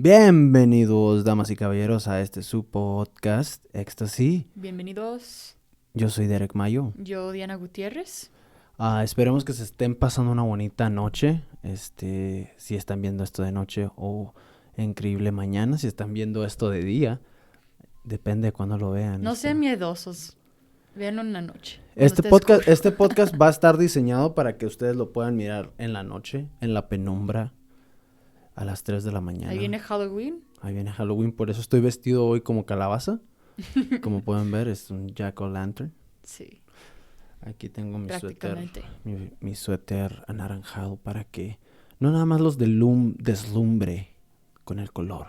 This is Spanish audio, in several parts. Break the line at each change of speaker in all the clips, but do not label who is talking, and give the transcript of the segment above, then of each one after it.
Bienvenidos, damas y caballeros, a su podcast, Éxtasis.
Bienvenidos.
Yo soy Derek Mayo.
Yo, Diana Gutiérrez.
Esperemos que se estén pasando una bonita noche. Si están viendo esto de noche o increíble mañana, si están viendo esto de día. Depende de cuándo lo vean.
No sean miedosos. Véanlo en la noche.
Este podcast va a estar diseñado para que ustedes lo puedan mirar en la noche, en la penumbra, a las 3 de la mañana.
Ahí viene Halloween.
Ahí viene Halloween, por eso estoy vestido hoy como calabaza. Como pueden ver, es un jack-o'-lantern.
Sí.
Aquí tengo mi suéter, mi suéter anaranjado para que no nada más los deslumbre con el color,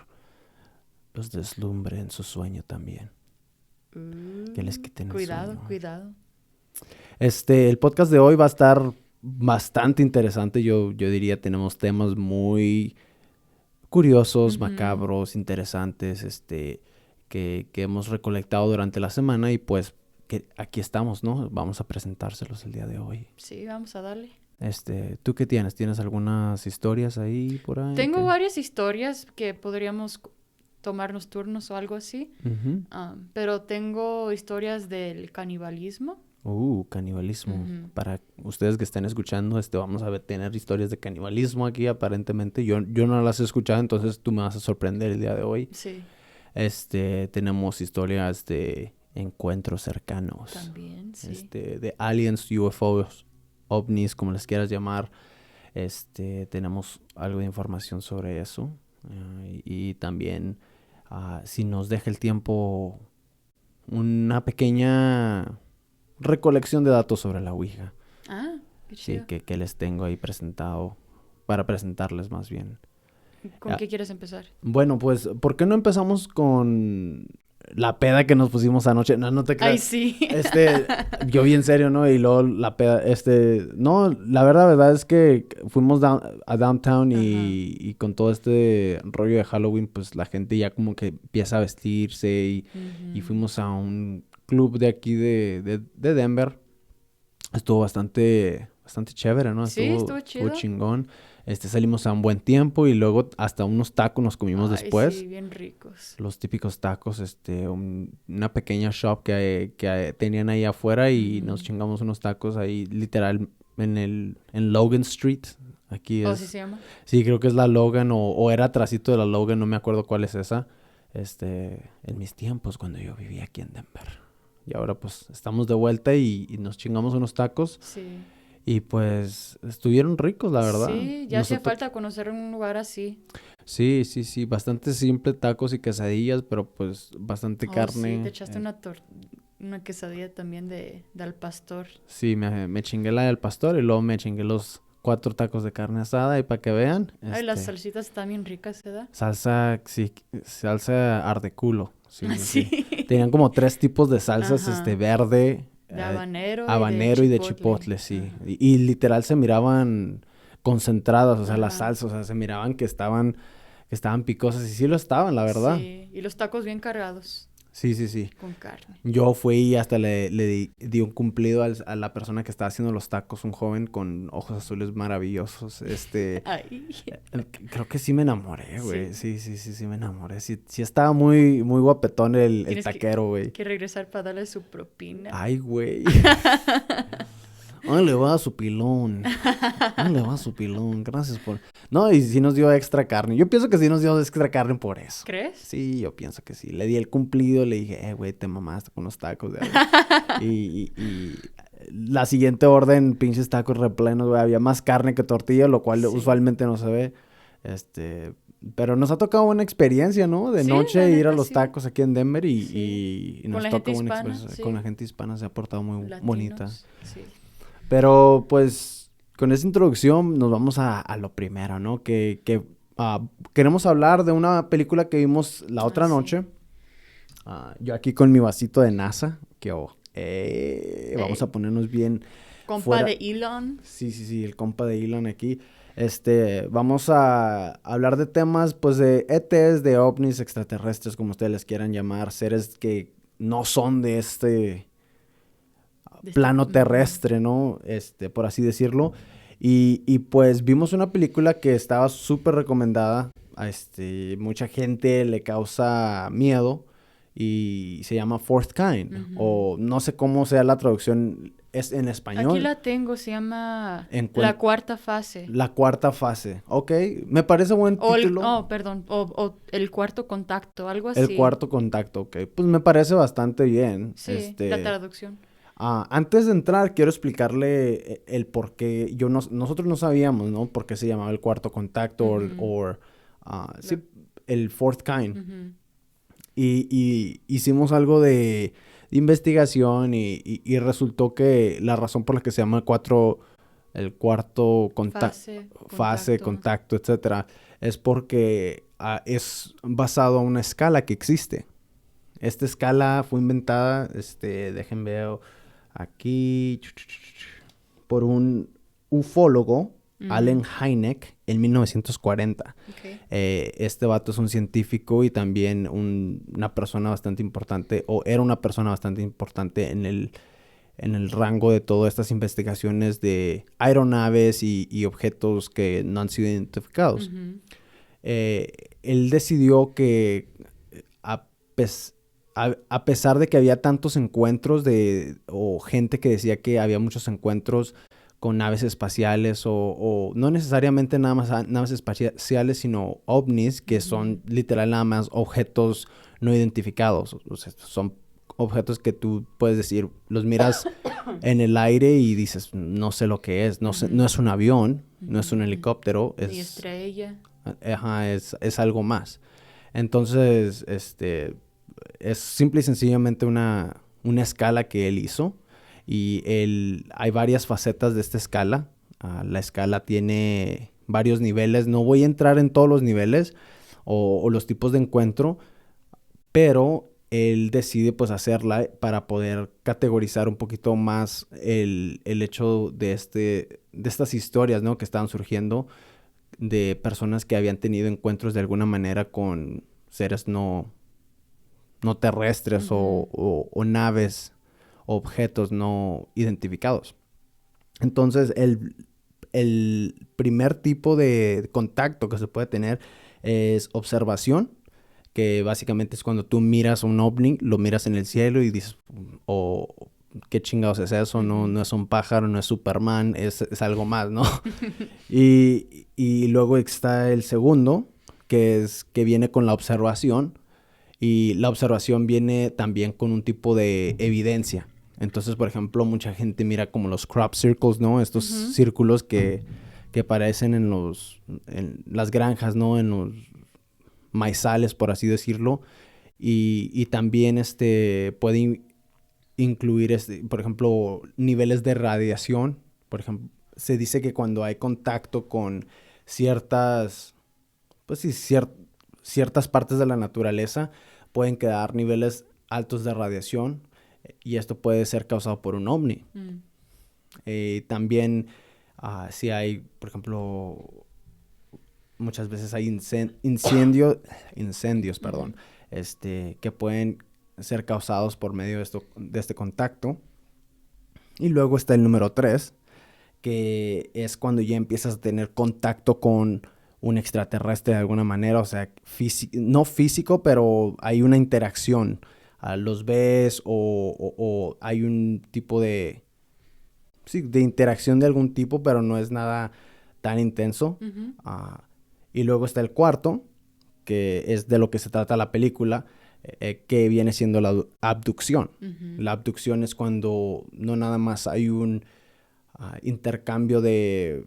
los deslumbre en su sueño también. Que les quiten el sueño.
Cuidado.
El podcast de hoy va a estar bastante interesante. Yo diría tenemos temas muy curiosos, macabros, interesantes, que hemos recolectado durante la semana y pues que aquí estamos, ¿no? Vamos a presentárselos el día de hoy.
Sí, vamos a darle.
¿Tú qué tienes? ¿Tienes algunas historias ahí por ahí?
Tengo varias historias que podríamos tomarnos turnos o algo así.
Uh-huh.
Pero tengo historias del canibalismo.
Canibalismo.
Uh-huh.
Para ustedes que estén escuchando, vamos a tener historias de canibalismo aquí aparentemente. Yo no las he escuchado, entonces tú me vas a sorprender el día de hoy.
Sí.
Tenemos historias de encuentros cercanos.
También, sí.
De aliens, UFOs, ovnis, como les quieras llamar. Tenemos algo de información sobre eso. Y también, si nos deja el tiempo, una pequeña recolección de datos sobre la Ouija.
Qué chido.
Sí, que les tengo ahí presentado, para presentarles más bien.
¿Con qué quieres empezar?
Bueno, pues, ¿por qué no empezamos con la peda que nos pusimos anoche? No te creas.
Ay, sí.
Yo vi en serio, ¿no? Y luego la peda, no, la verdad es que fuimos a Downtown y con todo este rollo de Halloween, pues la gente ya como que empieza a vestirse y fuimos a un club de aquí de Denver. Estuvo bastante chévere, ¿no?
Sí, estuvo chido.
Estuvo chingón. Salimos a un buen tiempo y luego hasta unos tacos nos comimos después.
Sí, bien ricos.
Los típicos tacos, una pequeña shop que tenían ahí afuera y nos chingamos unos tacos ahí literal en Logan Street. Aquí es.
¿Sí se llama?
Sí, creo que es la Logan o era atrasito de la Logan, no me acuerdo cuál es esa. En mis tiempos cuando yo vivía aquí en Denver. Y ahora pues estamos de vuelta y nos chingamos unos tacos.
Sí.
Y pues estuvieron ricos, la verdad.
Sí, ya hacía falta conocer un lugar así.
Sí. Bastante simple, tacos y quesadillas, pero pues bastante carne.
Sí, te echaste una quesadilla también de al pastor.
Sí, me chingué la del pastor y luego me chingué los 4 tacos de carne asada y para que vean.
Las salsitas están bien ricas, ¿verdad?
Salsa ardeculo. Sí.
Sí.
Tenían como 3 tipos de salsas, verde,
de
habanero y de chipotle, sí. Y literal se miraban concentradas, o sea, las salsas, o sea, se miraban que estaban picosas y sí lo estaban, la verdad.
Sí, y los tacos bien cargados.
Sí.
Con carne.
Yo fui y hasta le di un cumplido a la persona que estaba haciendo los tacos, un joven con ojos azules maravillosos.
Ay.
Creo que sí me enamoré, güey. Sí, me enamoré. Sí estaba muy, muy guapetón el taquero, güey.
Que regresar para darle su propina.
Ay, güey. ¿Dónde le va su pilón? ¿Dónde le va su pilón? Gracias por... No, y sí nos dio extra carne. Yo pienso que sí nos dio extra carne por eso.
¿Crees?
Sí, yo pienso que sí. Le di el cumplido, le dije, güey, te mamaste con los tacos. y la siguiente orden, pinches tacos replenos, güey. Había más carne que tortilla, lo cual usualmente no se ve. Pero nos ha tocado buena experiencia, ¿no? De noche ir a los tacos aquí en Denver y nos toca buena experiencia. Con la gente hispana se ha portado muy bonita.
Sí.
Pero, pues, con esa introducción nos vamos a lo primero, ¿no? Que queremos hablar de una película que vimos la otra noche. Yo aquí con mi vasito de NASA, vamos a ponernos bien
compa
fuera.
De Elon.
Sí, el compa de Elon aquí. Vamos a hablar de temas, pues, de ETs, de ovnis extraterrestres, como ustedes les quieran llamar, seres que no son de este plano terrestre, ¿no? Por así decirlo. Y pues vimos una película que estaba súper recomendada mucha gente le causa miedo y se llama Fourth Kind. O no sé cómo sea la traducción es en español.
Aquí la tengo, se llama
Encuent-
La Cuarta Fase.
La cuarta fase. Ok, me parece buen título.
Perdón, o El Cuarto Contacto, algo
El
así.
cuarto contacto, ok. Pues me parece bastante bien.
Sí, la traducción.
Antes de entrar, quiero explicarle el por qué. Nosotros no sabíamos, ¿no? Por qué se llamaba el cuarto contacto sí, el fourth kind.
Ujú.
Y hicimos algo de investigación y resultó que la razón por la que se llama el cuarto fase, contacto, etcétera, es porque es basado en una escala que existe. Esta escala fue inventada, dejen ver aquí, por un ufólogo, Allen Hynek, en 1940.
Okay.
Este vato es un científico y también una persona bastante importante, o era una persona bastante importante en el rango de todas estas investigaciones de aeronaves y objetos que no han sido identificados.
Uh-huh.
Él decidió que a pesar de que había tantos encuentros o gente que decía que había muchos encuentros con naves espaciales o no necesariamente nada más naves espaciales, sino ovnis, que son literal nada más objetos no identificados. O sea, son objetos que tú puedes decir, los miras en el aire y dices, no sé lo que es, no es un avión, no es un helicóptero.
Ni estrella.
Ajá, es algo más. Entonces, es simple y sencillamente una escala que él hizo. Y hay varias facetas de esta escala. La escala tiene varios niveles. No voy a entrar en todos los niveles o los tipos de encuentro, pero él decide pues hacerla para poder categorizar un poquito más el hecho de estas historias, ¿no? Que estaban surgiendo de personas que habían tenido encuentros de alguna manera con seres no terrestres o naves, objetos no identificados. Entonces, el primer tipo de contacto que se puede tener es observación, que básicamente es cuando tú miras un ovni, lo miras en el cielo y dices, ¿qué chingados es eso? No es un pájaro, no es Superman, es algo más, ¿no? y luego está el segundo, que viene con la observación. Y la observación viene también con un tipo de evidencia. Entonces, por ejemplo, mucha gente mira como los crop circles, ¿no? Estos círculos que aparecen en las granjas, ¿no? En los maizales, por así decirlo. Y también puede incluir, por ejemplo, niveles de radiación. Por ejemplo, se dice que cuando hay contacto con ciertas partes de la naturaleza, pueden quedar niveles altos de radiación y esto puede ser causado por un ovni. También, si hay, por ejemplo, muchas veces hay incendios, que pueden ser causados por medio de este contacto. Y luego está el número 3, que es cuando ya empiezas a tener contacto con un extraterrestre de alguna manera, o sea, no físico, pero hay una interacción. Los ves o hay un tipo de interacción de algún tipo, pero no es nada tan intenso. Y luego está el cuarto, que es de lo que se trata la película, que viene siendo la abducción. La abducción es cuando no nada más hay un intercambio de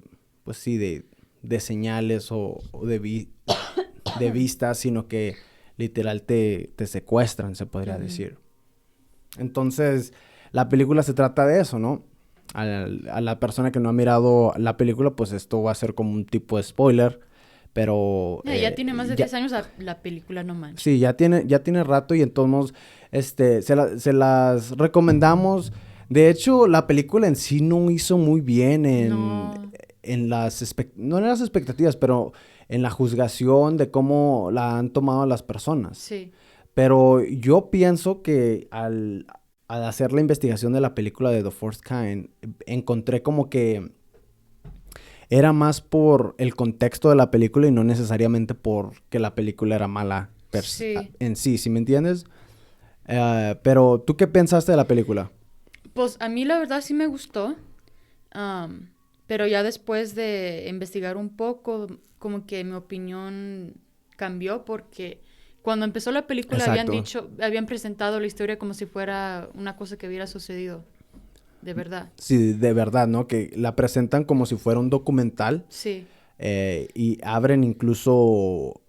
señales o de vistas, sino que literal te secuestran, se podría decir. Entonces, la película se trata de eso, ¿no? A la persona que no ha mirado la película, pues esto va a ser como un tipo de spoiler, pero...
ya tiene más de 10 años la película, no manches.
Sí, ya tiene rato y entonces se las recomendamos. De hecho, la película en sí no hizo muy bien no en las expectativas, pero en la juzgación de cómo la han tomado las personas.
Sí.
Pero yo pienso que al hacer la investigación de la película de The Fourth Kind, encontré como que era más por el contexto de la película y no necesariamente porque la película era mala
Sí.
en sí, ¿sí me entiendes? Pero, ¿tú qué pensaste de la película?
Pues a mí la verdad sí me gustó. am, pero ya después de investigar un poco, como que mi opinión cambió porque cuando empezó la película
Exacto.
habían presentado la historia como si fuera una cosa que hubiera sucedido, de verdad.
Sí, de verdad, ¿no? Que la presentan como si fuera un documental
Sí.
y abren incluso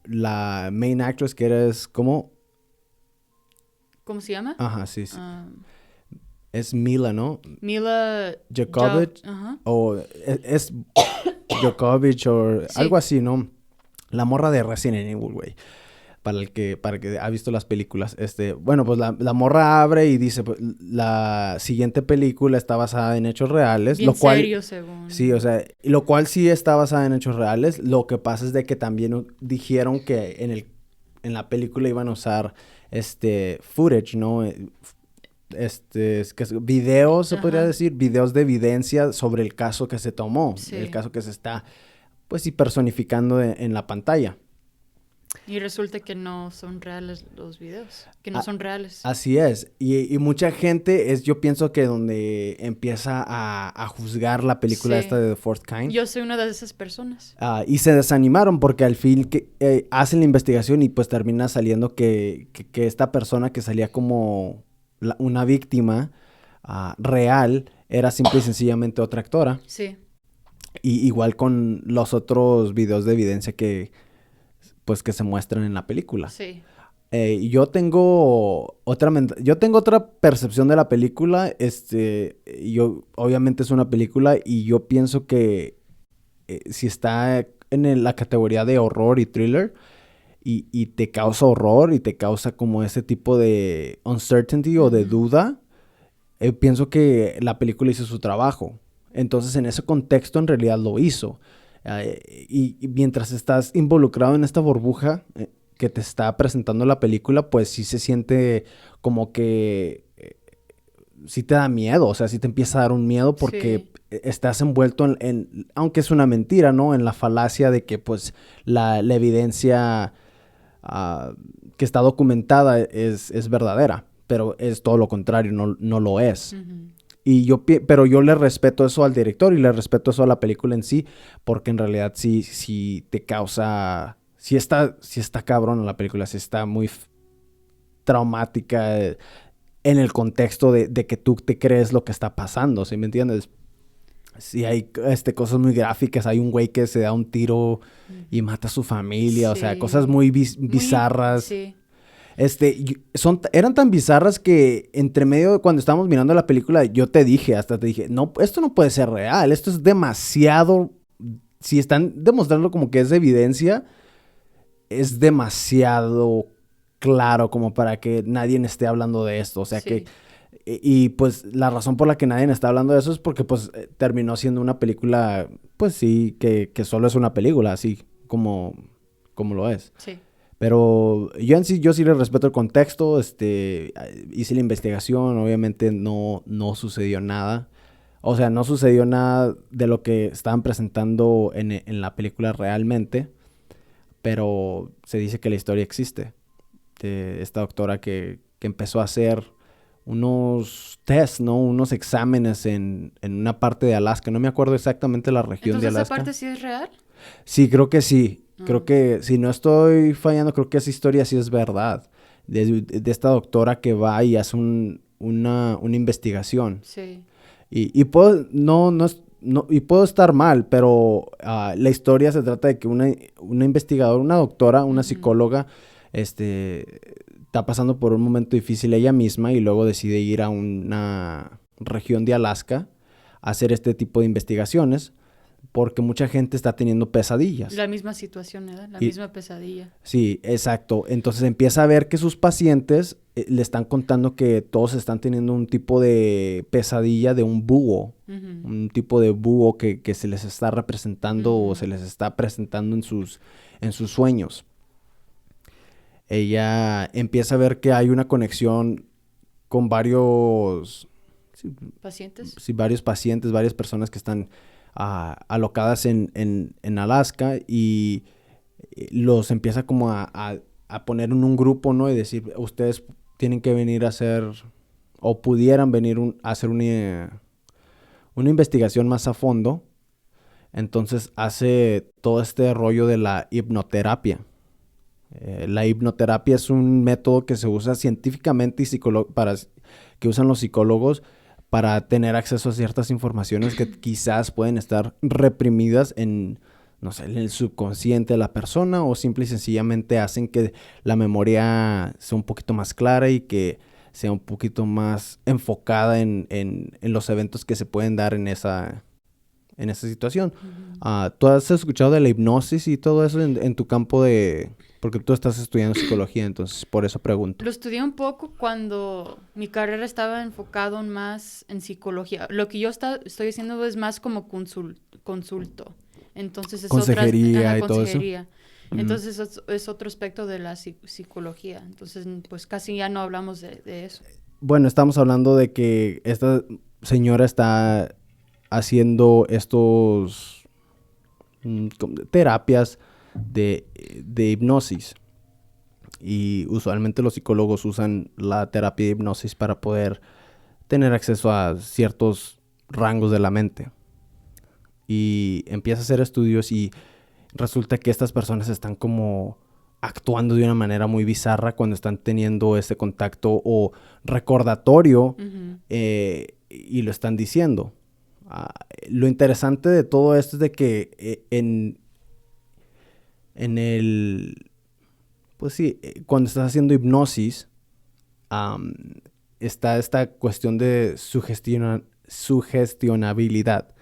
la main actress que eres como...
¿Cómo se llama?
Ajá, sí, sí.
Am,
Es Mila, ¿no?
Mila
Djokovic
Ajá.
o es Djokovic o algo
Sí,
así, ¿no? La morra de Resident Evil, güey. Para el que ha visto las películas. Bueno, pues la morra abre y dice, pues, la siguiente película está basada en hechos reales,
bien
lo cual,
serio
sí, o
según.
sea, lo cual sí está basada en hechos reales. Lo que pasa es de que también dijeron que en la película iban a usar footage, ¿no? Videos, se podría
Ajá.
decir, videos de evidencia sobre el caso que se tomó, el
Sí.
caso que se está, pues sí, personificando en la pantalla.
Y resulta que no son reales los videos, que no
A-
son reales.
Así es, y mucha gente yo pienso que donde empieza a juzgar la película esta
Sí.
de The Fourth Kind,
Yo soy una de esas personas.
y se desanimaron porque al fin hacen la investigación y pues termina saliendo que esta persona que salía como una víctima real era simple y sencillamente otra actora.
Sí,
Y igual con los otros videos de evidencia pues, que se muestran en la película.
sí.
Yo tengo otra percepción de la película. Obviamente es una película y yo pienso que si está en la categoría de horror y thriller y te causa horror y te causa como ese tipo de uncertainty o de
Ujú.
duda, pienso que la película hizo su trabajo. Entonces, en ese contexto, en realidad lo hizo. Y mientras estás involucrado en esta burbuja que te está presentando la película, pues sí se siente como que sí te da miedo, o sea, sí te empieza a dar un miedo porque
Sí,
estás envuelto aunque es una mentira, ¿no? En la falacia de que pues la evidencia que está documentada es verdadera, pero es todo lo contrario, no lo es.
ujú.
Pero yo le respeto eso al director y le respeto eso a la película en sí, porque en realidad sí te causa, sí está cabrón la película, sí está muy traumática en el contexto de que tú te crees lo que está pasando, ¿sí me entiendes? Sí, hay cosas muy gráficas. Hay un güey que se da un tiro y
Ujú.
mata a su familia. O sea, cosas
Sí.
muy
Muy,
bizarras.
sí,
Eran tan bizarras que entre medio, cuando estábamos mirando la película, yo hasta te dije, no, esto no puede ser real. Esto es demasiado. Si están demostrando como que es evidencia, es demasiado claro como para que nadie esté hablando de esto. O sea que
sí,
pues la razón por la que nadie está hablando de eso es porque pues terminó siendo una película, pues sí, que solo es una película, así como lo es.
sí.
Pero yo sí le respeto el contexto, hice la investigación, obviamente no sucedió nada. O sea, no sucedió nada de lo que estaban presentando en la película realmente, pero se dice que la historia existe de esta doctora que empezó a hacer unos test, ¿no? Unos exámenes en una parte de Alaska. No me acuerdo exactamente la región de
Entonces, ¿esa
Alaska.
parte sí es real?
Sí, creo que sí. Creo
Ah,
que si no estoy fallando, creo que esa historia sí es verdad. De esta doctora que va y hace una investigación.
sí.
Y puedo, no, y puedo estar mal, pero la historia se trata de que una investigadora, una doctora, una
Ujú.
psicóloga, está pasando por un momento difícil ella misma y luego decide ir a una región de Alaska a hacer este tipo de investigaciones porque mucha gente está teniendo pesadillas.
La misma situación, ¿verdad? La
Y
misma pesadilla.
sí, exacto. Entonces empieza a ver que sus pacientes le están contando que todos están teniendo un tipo de pesadilla de un búho.
Ujú,
Un tipo de búho que se les está representando o
ujú.
se les está presentando en sus sueños. Ella empieza a ver que hay una conexión con varios, sí,
¿Pacientes?
sí, varios pacientes, varias personas que están alocadas en Alaska y los empieza como a poner en un grupo, ¿no? Y decir, ustedes tienen que venir a hacer, o pudieran venir a hacer una investigación más a fondo. Entonces hace todo este rollo de la hipnoterapia. La hipnoterapia es un método que se usa científicamente y que usan los psicólogos para tener acceso a ciertas informaciones que quizás pueden estar reprimidas en, no sé, en el subconsciente de la persona, o simple y sencillamente hacen que la memoria sea un poquito más clara y que sea un poquito más enfocada en los eventos que se pueden dar en esa situación.
Ujú.
¿Tú has escuchado de la hipnosis y todo eso en tu campo de...? Porque tú estás estudiando psicología, entonces por eso pregunto.
Lo estudié un poco cuando mi carrera estaba enfocado más en psicología. Lo que yo estoy haciendo es más como consulto. Entonces es otra,
Consejería y todo eso.
consejería.
Ujú.
Entonces es otro aspecto de la psicología. Entonces, pues casi ya no hablamos de eso.
Bueno, estamos hablando de que esta señora está haciendo estos como terapias de hipnosis. Y usualmente los psicólogos usan la terapia de hipnosis para poder tener acceso a ciertos rangos de la mente. Y empieza a hacer estudios y resulta que estas personas están como actuando de una manera muy bizarra cuando están teniendo ese contacto o recordatorio
Ujú.
y lo están diciendo. Lo interesante de todo esto es de que en el... Pues sí, cuando estás haciendo hipnosis, am, está esta cuestión de sugestionabilidad,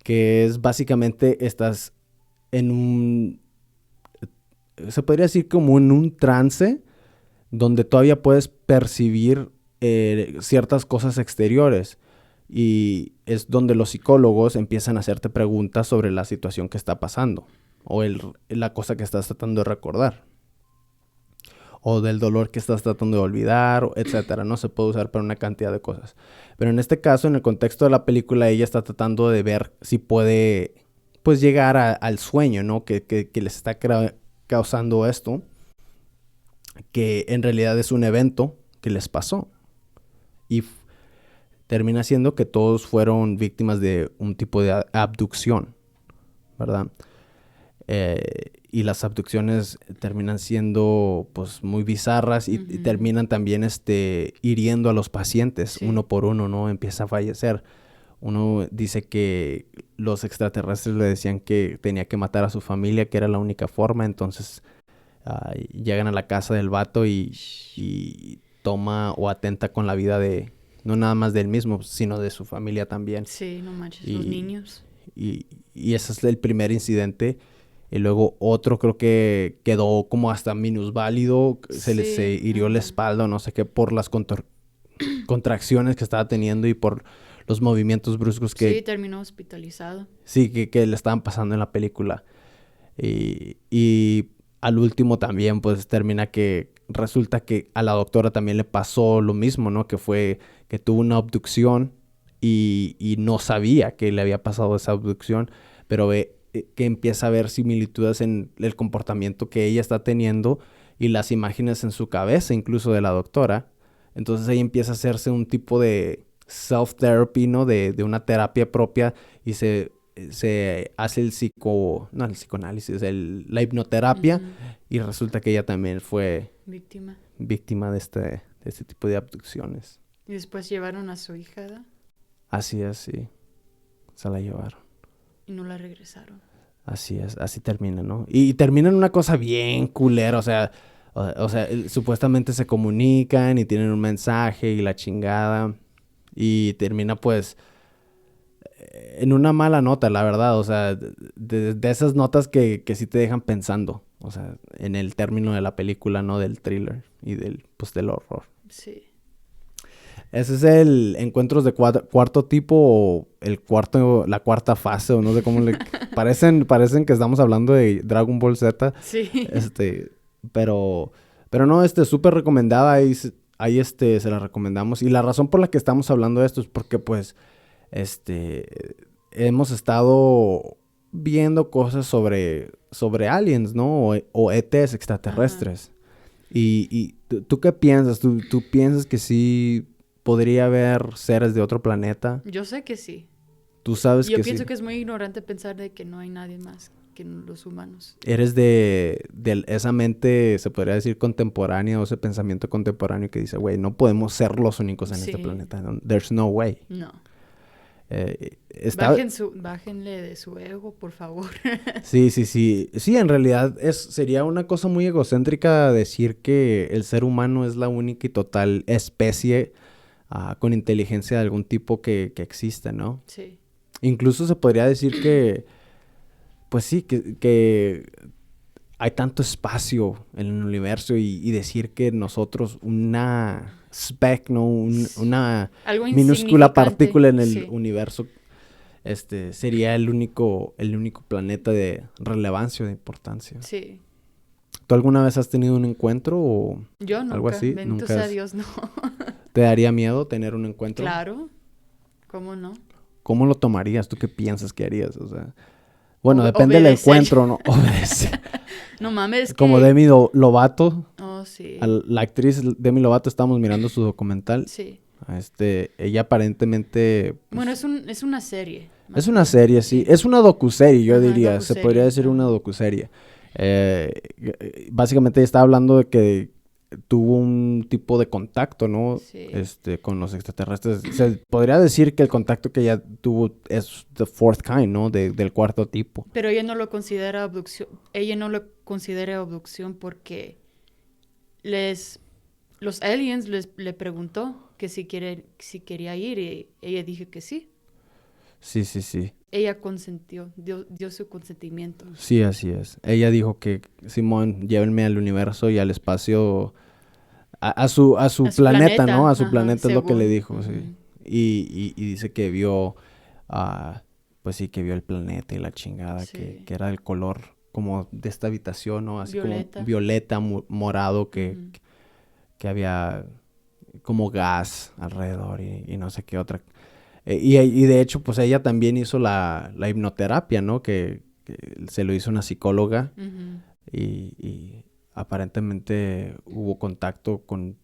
que es básicamente estás en un... Se podría decir como en un trance donde todavía puedes percibir ciertas cosas exteriores. Y es donde los psicólogos empiezan a hacerte preguntas sobre la situación que está pasando o la cosa que estás tratando de recordar o del dolor que estás tratando de olvidar, etcétera. No se puede usar para una cantidad de cosas. Pero en este caso, en el contexto de la película, ella está tratando de ver si puede, pues, llegar al sueño, ¿no? Que les está causando esto, que en realidad es un evento que les pasó. Y termina siendo que todos fueron víctimas de un tipo de abducción, ¿verdad? Y las abducciones terminan siendo pues muy bizarras y
Ujú.
terminan también hiriendo a los pacientes
Sí.
uno por uno, ¿no? Empieza a fallecer. Uno dice que los extraterrestres le decían que tenía que matar a su familia, que era la única forma, entonces llegan a la casa del vato y toma o atenta con la vida de, no nada más de él mismo, sino de su familia también.
Sí, no manches, los
Y,
niños.
y ese es el primer incidente. Y luego otro creo que quedó como hasta minusválido, se
Sí,
hirió la
ajá.
espalda, no sé qué, por las contracciones que estaba teniendo y por los movimientos bruscos
Sí,
que
terminó hospitalizado.
sí, que le estaban pasando en la película. Y al último también, pues termina que resulta que a la doctora también le pasó lo mismo, ¿no? Que fue que tuvo una abducción y no sabía que le había pasado esa abducción, pero ve que empieza a ver similitudes en el comportamiento que ella está teniendo y las imágenes en su cabeza, incluso de la doctora. Entonces ella empieza a hacerse un tipo de self-therapy, ¿no? De una terapia propia y se hace no el psicoanálisis, la hipnoterapia
Ujú.
y resulta que ella también fue
Víctima.
víctima de este tipo de abducciones.
Y después llevaron a su hija, ¿verdad?
Así es, sí. Se la llevaron.
Y no la regresaron.
Así es, así termina, ¿no? Y termina en una cosa bien culera, o sea, supuestamente se comunican y tienen un mensaje y la chingada. Y termina pues en una mala nota, la verdad. O sea, de esas notas que sí te dejan pensando. O sea, en el término de la película, ¿no? Del thriller y pues, del horror.
Sí.
Ese es el Encuentros de cuarto tipo o la cuarta fase o no sé cómo le... parecen que estamos hablando de Dragon Ball Z.
Sí.
Este, pero no, súper recomendada. Ahí se la recomendamos. Y la razón por la que estamos hablando de esto es porque, pues, este, hemos estado viendo cosas sobre aliens, ¿no? O ETs extraterrestres. Y ¿tú qué piensas? ¿Tú piensas que sí podría haber seres de otro planeta?
Yo sé que sí.
Tú sabes
Yo
que
pienso
sí.
que es muy ignorante pensar de que no hay nadie más que los humanos.
Eres de esa mente, se podría decir, contemporánea, o ese pensamiento contemporáneo que dice, güey, no podemos ser los únicos en este planeta. No, there's no way.
No.
Está...
Bájenle de su ego, por favor.
Sí, sí, sí. Sí, en realidad sería una cosa muy egocéntrica decir que el ser humano es la única y total especie con inteligencia de algún tipo que existe, ¿no?
Sí.
Incluso se podría decir que, pues sí, que hay tanto espacio en el universo y decir que nosotros, una speck, ¿no? Una
Algo
minúscula
insignificante.
partícula en el
Sí.
universo, sería el único planeta de relevancia o de importancia.
Sí.
¿Tú alguna vez has tenido un encuentro o
Yo nunca.
algo así?
Bendito
¿Nunca
sea Dios, no.
¿Te daría miedo tener un encuentro?
Claro. ¿Cómo no?
¿Cómo lo tomarías? ¿Tú qué piensas que harías? O sea, bueno, depende del
Obedecer.
encuentro, ¿no? Obedecer.
No mames,
Como
que...
Demi Lovato,
Oh, sí.
la actriz Demi Lovato, estábamos mirando su documental.
Sí.
Ella aparentemente... pues,
Bueno, es una serie. más
es una
bien.
serie, sí. Es una docuserie, yo
Ajá,
diría. Se
docuserie,
podría decir una
ajá.
docuserie. Básicamente ella estaba hablando de que tuvo un tipo de contacto, ¿no?
Sí.
Con los extraterrestres. Se podría decir que el contacto que ella tuvo es the fourth kind, ¿no? Del cuarto tipo.
Pero ella no lo considera abducción. Ella no lo considera abducción porque los aliens le preguntó que si quería ir y ella dijo que sí.
Sí, sí, sí.
Ella consentió, dio su consentimiento.
Sí, así es. Ella dijo que, Simón, llévenme al universo y al espacio, a su planeta, ¿no? A su
ajá,
planeta es lo que le
según.
dijo, sí. Y dice que vio, pues sí, que vio el planeta y la chingada,
Sí.
que era del color como de esta habitación, ¿no? Así
Violeta.
como violeta, morado,
Ujú.
que había como gas alrededor y no sé qué otra. Y de hecho, pues ella también hizo la hipnoterapia, ¿no? Que se lo hizo una psicóloga
Ujú.
y aparentemente hubo contacto con,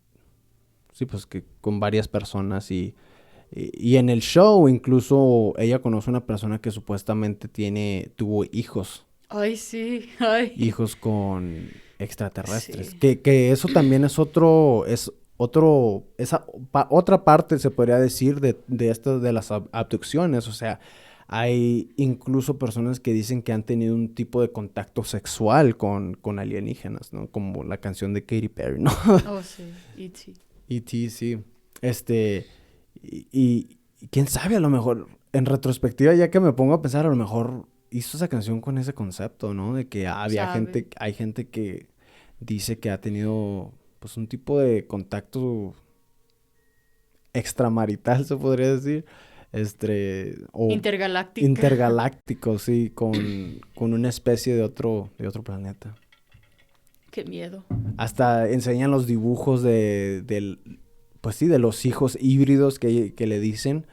sí, pues que con varias personas y en el show incluso ella conoce a una persona que supuestamente tuvo hijos
Ay, sí, ay.
con extraterrestres.
Sí.
Que eso también es otra parte, se podría decir, de esto de las abducciones. O sea, hay incluso personas que dicen que han tenido un tipo de contacto sexual con alienígenas, ¿no? Como la canción de Katy Perry, ¿no?
Oh, sí, E.T.
E.T., sí. Y quién sabe, a lo mejor, en retrospectiva, ya que me pongo a pensar, a lo mejor hizo esa canción con ese concepto, ¿no? De que
Sabe.
hay gente que dice que ha tenido, pues, un tipo de contacto extramarital, se podría decir, o
Intergaláctica.
intergaláctico, sí, con una especie de otro planeta.
Qué miedo.
Hasta enseñan los dibujos pues sí, de los hijos híbridos que le dicen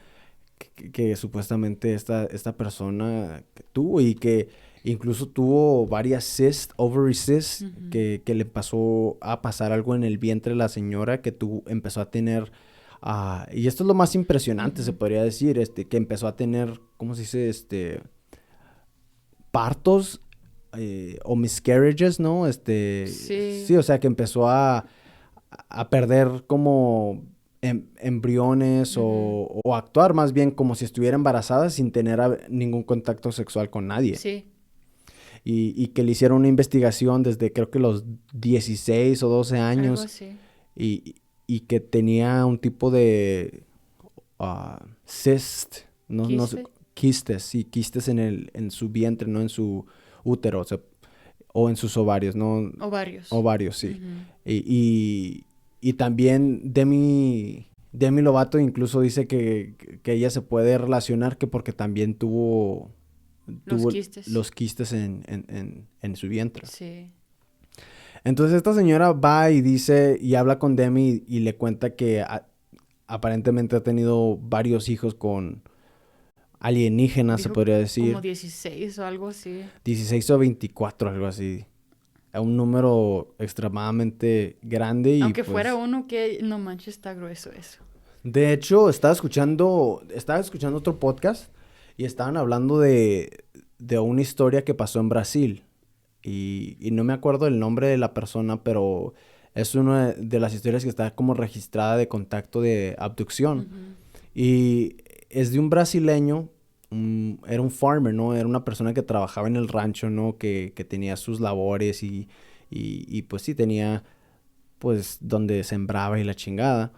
que supuestamente esta persona tuvo y que incluso tuvo varias ovary cysts,
Ujú.
que le pasó a pasar algo en el vientre de la señora que empezó a tener, y esto es lo más impresionante, se
Ujú.
podría decir, que empezó a tener, ¿cómo se dice? Partos o miscarriages, ¿no? Sí,
Sí.
o sea, que empezó a perder como embriones
Ujú.
o actuar más bien como si estuviera embarazada sin tener ningún contacto sexual con nadie.
Sí.
Y que le hicieron una investigación desde creo que los 16 o 12
Algo
años
así.
y que tenía un tipo de cyst, no sé,
¿Quiste?
quistes, sí, quistes en su vientre, no en su útero, o en sus ovarios, ¿no?
Ovarios.
Ovarios, sí.
Ujú.
Y también Demi Lovato incluso dice que ella se puede relacionar que porque también
Los
tuvo
quistes.
los quistes en su vientre.
Sí.
Entonces esta señora va y dice y habla con Demi y le cuenta que aparentemente ha tenido varios hijos alienígena, se
Dijo
podría decir.
como 16 o algo así.
16 o 24, algo así. Un número extremadamente grande y
Aunque
pues...
fuera uno que, no manches, está grueso eso.
De hecho, estaba escuchando otro podcast y estaban hablando de una historia que pasó en Brasil. Y no me acuerdo el nombre de la persona, pero es una de las historias que está como registrada de contacto de abducción.
Ujú.
Y es de un brasileño, era un farmer, ¿no? Era una persona que trabajaba en el rancho, ¿no? Que tenía sus labores y pues sí, tenía pues donde sembraba y la chingada.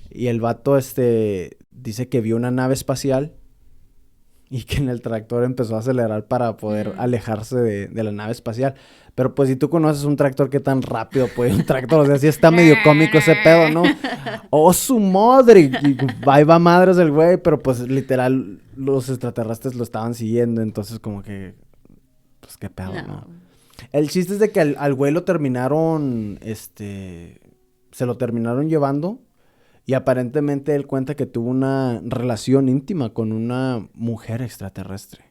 Y el vato dice que vio una nave espacial y que en el tractor empezó a acelerar para poder alejarse de la nave espacial. Pero pues si tú conoces un tractor, ¿qué tan rápido puede un tractor? O sea, sí está medio cómico ese pedo, ¿no? ¡Oh, su madre! Y ahí va madres el güey, pero pues literal los extraterrestres lo estaban siguiendo. Entonces como que, pues qué pedo, ¿no?
No.
El chiste es de que al güey lo terminaron, se lo terminaron llevando. Y aparentemente él cuenta que tuvo una relación íntima con una mujer extraterrestre.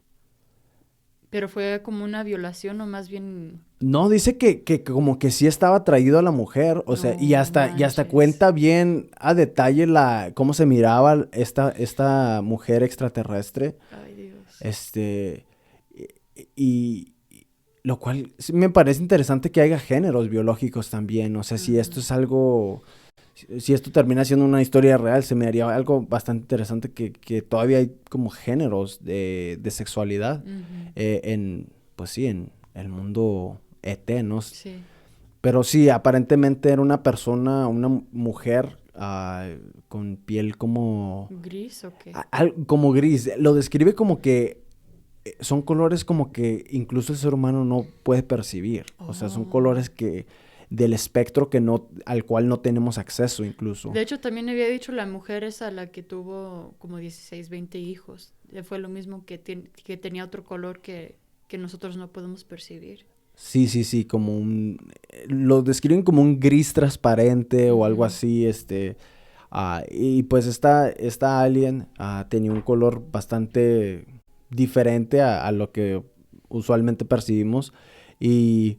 Pero fue como una violación o más bien...
No, dice que como que sí estaba atraído a la mujer, o sea, y
No
hasta
manches.
cuenta bien a detalle cómo se miraba esta mujer extraterrestre.
Ay, Dios.
Y lo cual sí me parece interesante que haya géneros biológicos también, o sea, si esto es algo... Si esto termina siendo una historia real, se me haría algo bastante interesante que todavía hay como géneros de sexualidad
Ujú.
pues sí, en el mundo ET, ¿no?
Sí.
Pero sí, aparentemente era una persona, una mujer con piel como,
¿Gris o qué?
como gris. Lo describe como que son colores como que incluso el ser humano no puede percibir. O sea, son
Oh.
colores que del espectro al cual no tenemos acceso incluso.
De hecho, también había dicho la mujer esa, la que tuvo como 16, 20 hijos. Fue lo mismo que tenía otro color que nosotros no podemos percibir.
Sí, como lo describen como un gris transparente o algo
Ujú.
así, y pues esta alien tenía un color bastante diferente a lo que usualmente percibimos y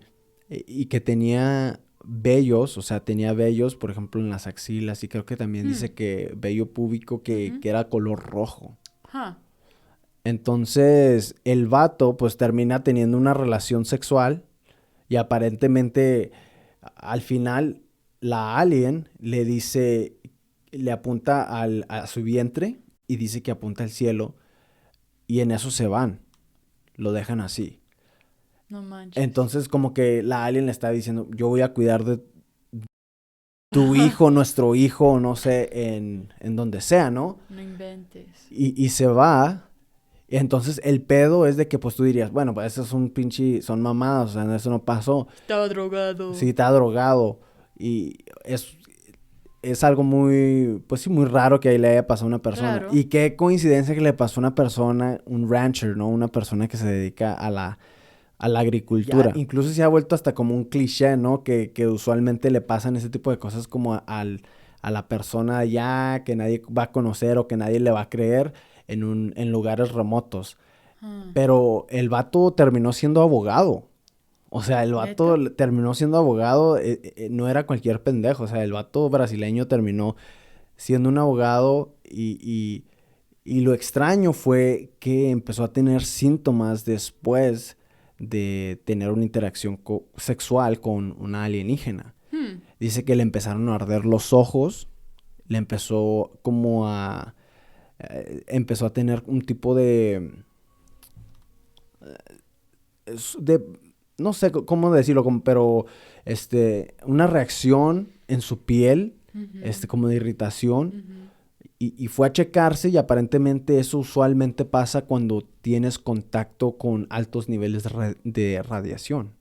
que tenía vellos, o sea, tenía vellos, por ejemplo, en las axilas y creo que también dice que vello púbico que era color rojo.
Huh.
Entonces, el vato pues termina teniendo una relación sexual y aparentemente al final la alien le dice, le apunta a su vientre y dice que apunta al cielo y en eso se van, lo dejan así.
No manches.
Entonces como que la alien le está diciendo, yo voy a cuidar de tu hijo, nuestro hijo, no sé, en donde sea, ¿no?
No inventes.
Y se va. Entonces el pedo es de que pues tú dirías, bueno, pues eso es un pinche, son mamadas, o sea, eso no pasó.
Estaba drogado.
Sí, está drogado. Y es algo muy, pues sí, muy raro que ahí le haya pasado a una persona.
Claro.
Y qué coincidencia que le pasó a una persona, un rancher, ¿no? Una persona que se dedica a la agricultura. Ya, incluso se ha vuelto hasta como un cliché, ¿no? Que usualmente le pasan ese tipo de cosas como a la persona allá que nadie va a conocer o que nadie le va a creer en lugares remotos. Pero el vato terminó siendo abogado. O sea, el vato
¿Neta?
terminó siendo abogado, no era cualquier pendejo. O sea, el vato brasileño terminó siendo un abogado y lo extraño fue que empezó a tener síntomas después de tener una interacción sexual con una alienígena. Dice que le empezaron a arder los ojos, le empezó como empezó a tener un tipo de no sé cómo decirlo, pero una reacción en su piel, como de irritación, y fue a checarse y aparentemente eso usualmente pasa cuando tienes contacto con altos niveles de radiación.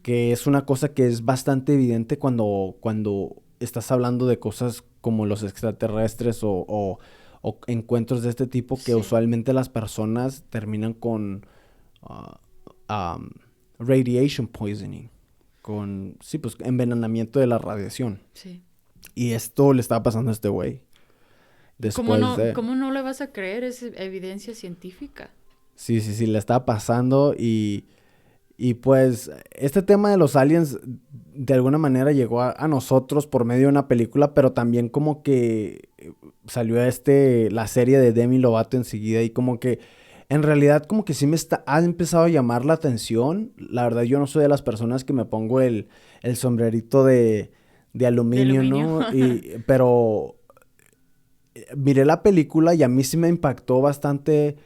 Que es una cosa que es bastante evidente cuando estás hablando de cosas como los extraterrestres o encuentros de este tipo que
Sí.
usualmente las personas terminan con radiation poisoning, sí, pues envenenamiento de la radiación.
Sí.
Y esto le estaba pasando a este güey. después de...
¿Cómo no le vas a creer? Es evidencia científica.
Sí, sí, sí, le estaba pasando y pues este tema de los aliens de alguna manera llegó a nosotros por medio de una película, pero también como que salió la serie de Demi Lovato enseguida y como que en realidad como que sí ha empezado a llamar la atención. La verdad yo no soy de las personas que me pongo el sombrerito de
De
aluminio,
aluminio.
¿no? Pero miré la película y a mí sí me impactó bastante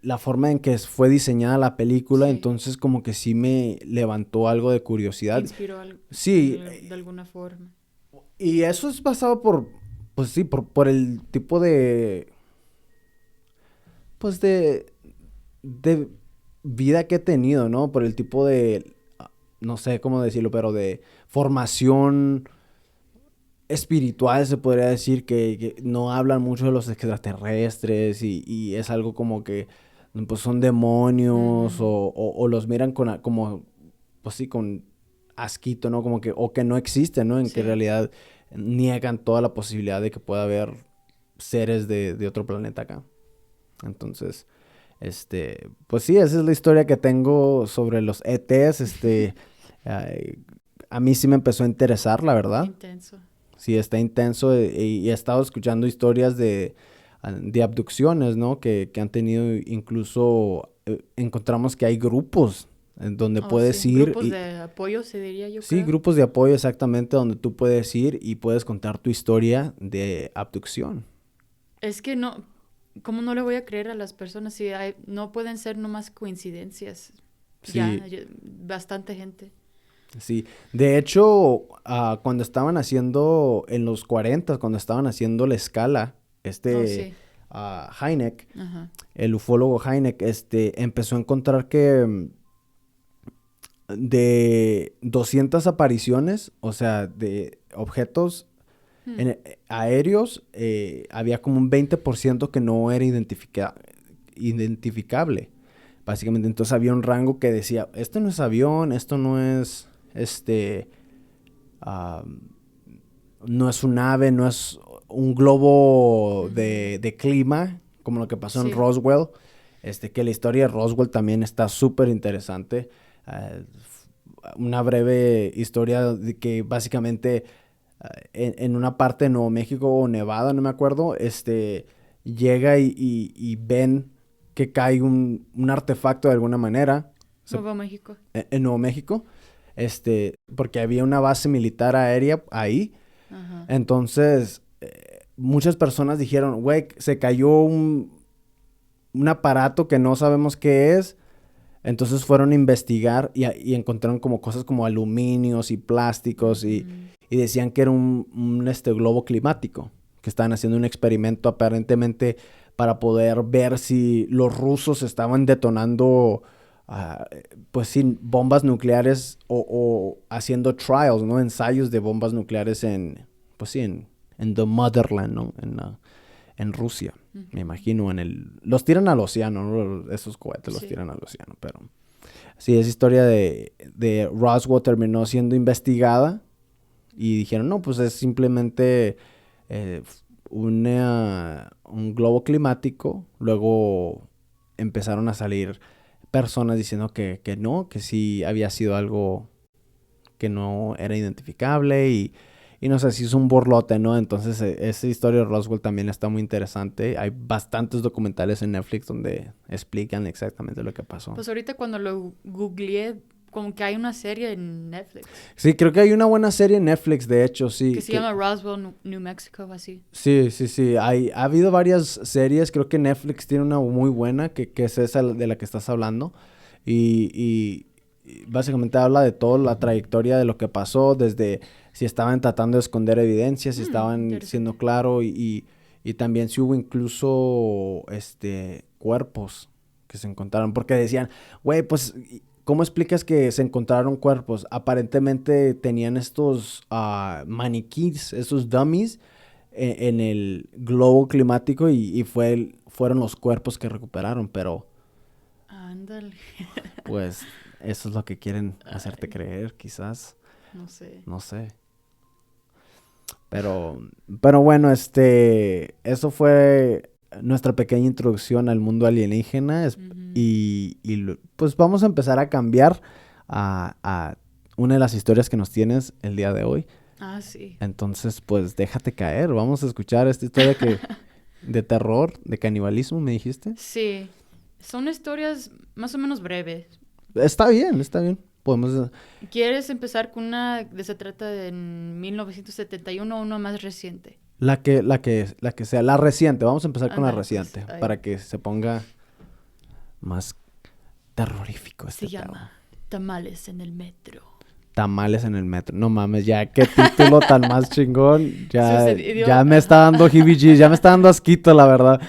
la forma en que fue diseñada la película,
Sí.
entonces como que sí me levantó algo de
Te
curiosidad.
inspiró
Sí,
de alguna forma.
y eso es basado pues sí, por el tipo pues de vida que he tenido, ¿no? Por el tipo no sé cómo decirlo, pero de formación espiritual, se podría decir, que no hablan mucho de los extraterrestres y es algo como que pues son demonios
Ujú.
o los miran como, pues sí, con asquito, ¿no? Como que, o que no existen, ¿no? En que en
Sí.
realidad niegan toda la posibilidad de que pueda haber seres de otro planeta acá. Entonces, pues sí, esa es la historia que tengo sobre los ETs, ay, a mí sí me empezó a interesar, la verdad.
Intenso.
Sí, está intenso y he estado escuchando historias de abducciones, ¿no? Que han tenido incluso, encontramos que hay grupos en donde
Oh, sí.
puedes ir
Grupos
y,
de apoyo, se diría, yo
sí,
creo.
grupos de apoyo exactamente donde tú puedes ir y puedes contar tu historia de abducción.
Es que no, ¿cómo no le voy a creer a las personas si no pueden ser nomás coincidencias?
Sí,
Bastante gente.
sí. De hecho, cuando estaban haciendo, en los 40, cuando estaban haciendo la escala,
Oh, sí.
Hynek,
Ajá.
el ufólogo Hynek, empezó a encontrar que de 200 apariciones, o sea, de objetos
Hmm.
aéreos, había como un 20% que no era identificable, básicamente. Entonces había un rango que decía, esto no es avión, esto no es, ah, no es un ave, no es un globo
Ujú.
de clima, como lo que pasó en
Sí.
Roswell. Que la historia de Roswell también está súper interesante. Una breve historia de que básicamente en una parte de Nuevo México o Nevada, no me acuerdo, llega y ven que cae un artefacto de alguna manera
Nuevo México.
en Nuevo México, porque había una base militar aérea ahí.
Ajá.
Entonces, muchas personas dijeron, güey, se cayó un aparato que no sabemos qué es. Entonces fueron a investigar y encontraron como cosas como aluminios y plásticos
Ujú.
y decían que era un globo climático, que estaban haciendo un experimento aparentemente para poder ver si los rusos estaban detonando, ah, pues sí, bombas nucleares o haciendo trials, ¿no? Ensayos de bombas nucleares pues sí, en the motherland, ¿no? En Rusia, me
Ujú.
imagino, los tiran al océano, ¿no? Esos cohetes los
Sí.
tiran al océano, pero sí, esa historia de Roswell terminó siendo investigada y dijeron, no, pues es simplemente eh, un globo climático. Luego empezaron a salir personas diciendo que no, que sí había sido algo que no era identificable y no sé, si es un borlote, ¿no? Entonces, esa historia de Roswell también está muy interesante. Hay bastantes documentales en Netflix donde explican exactamente lo que pasó.
Pues ahorita cuando lo googleé, como que hay una serie en Netflix
Sí, creo que hay una buena serie en Netflix, de hecho,
que
sí.
se llama Roswell, New Mexico, así.
Sí, sí, sí. Ha habido varias series. Creo que Netflix tiene una muy buena, que es esa de la que estás hablando. Y básicamente habla de toda la trayectoria de lo que pasó, desde si estaban tratando de esconder evidencia, si estaban siendo
Interesante.
claro y también si hubo incluso cuerpos que se encontraron. Porque decían, güey, pues, ¿cómo explicas que se encontraron cuerpos? Aparentemente tenían estos maniquís, estos dummies en el globo climático y fueron los cuerpos que recuperaron, pero
Ándale.
pues eso es lo que quieren hacerte
Ay,
creer, quizás,
no sé.
no sé. Pero bueno, eso fue nuestra pequeña introducción al mundo alienígena. Pues vamos a empezar a cambiar a una de las historias que nos tienes el día de hoy.
Ah, sí.
Entonces, pues déjate caer. Vamos a escuchar esta historia de terror, de canibalismo, ¿me dijiste?
Sí. Son historias más o menos breves.
Está bien, está bien. Podemos...
¿Quieres empezar con una que se trata de 1971 o una más reciente?
La que sea, la reciente. Vamos a empezar con la
Ándale, pues,
reciente
ahí.
para que se ponga más terrorífico
Se
pedo.
llama Tamales en el Metro.
Tamales en el metro. No mames, ya qué título tan más chingón.
Sucedió-
Ya me está dando heebie-jeebies, ya me está dando asquito, la verdad.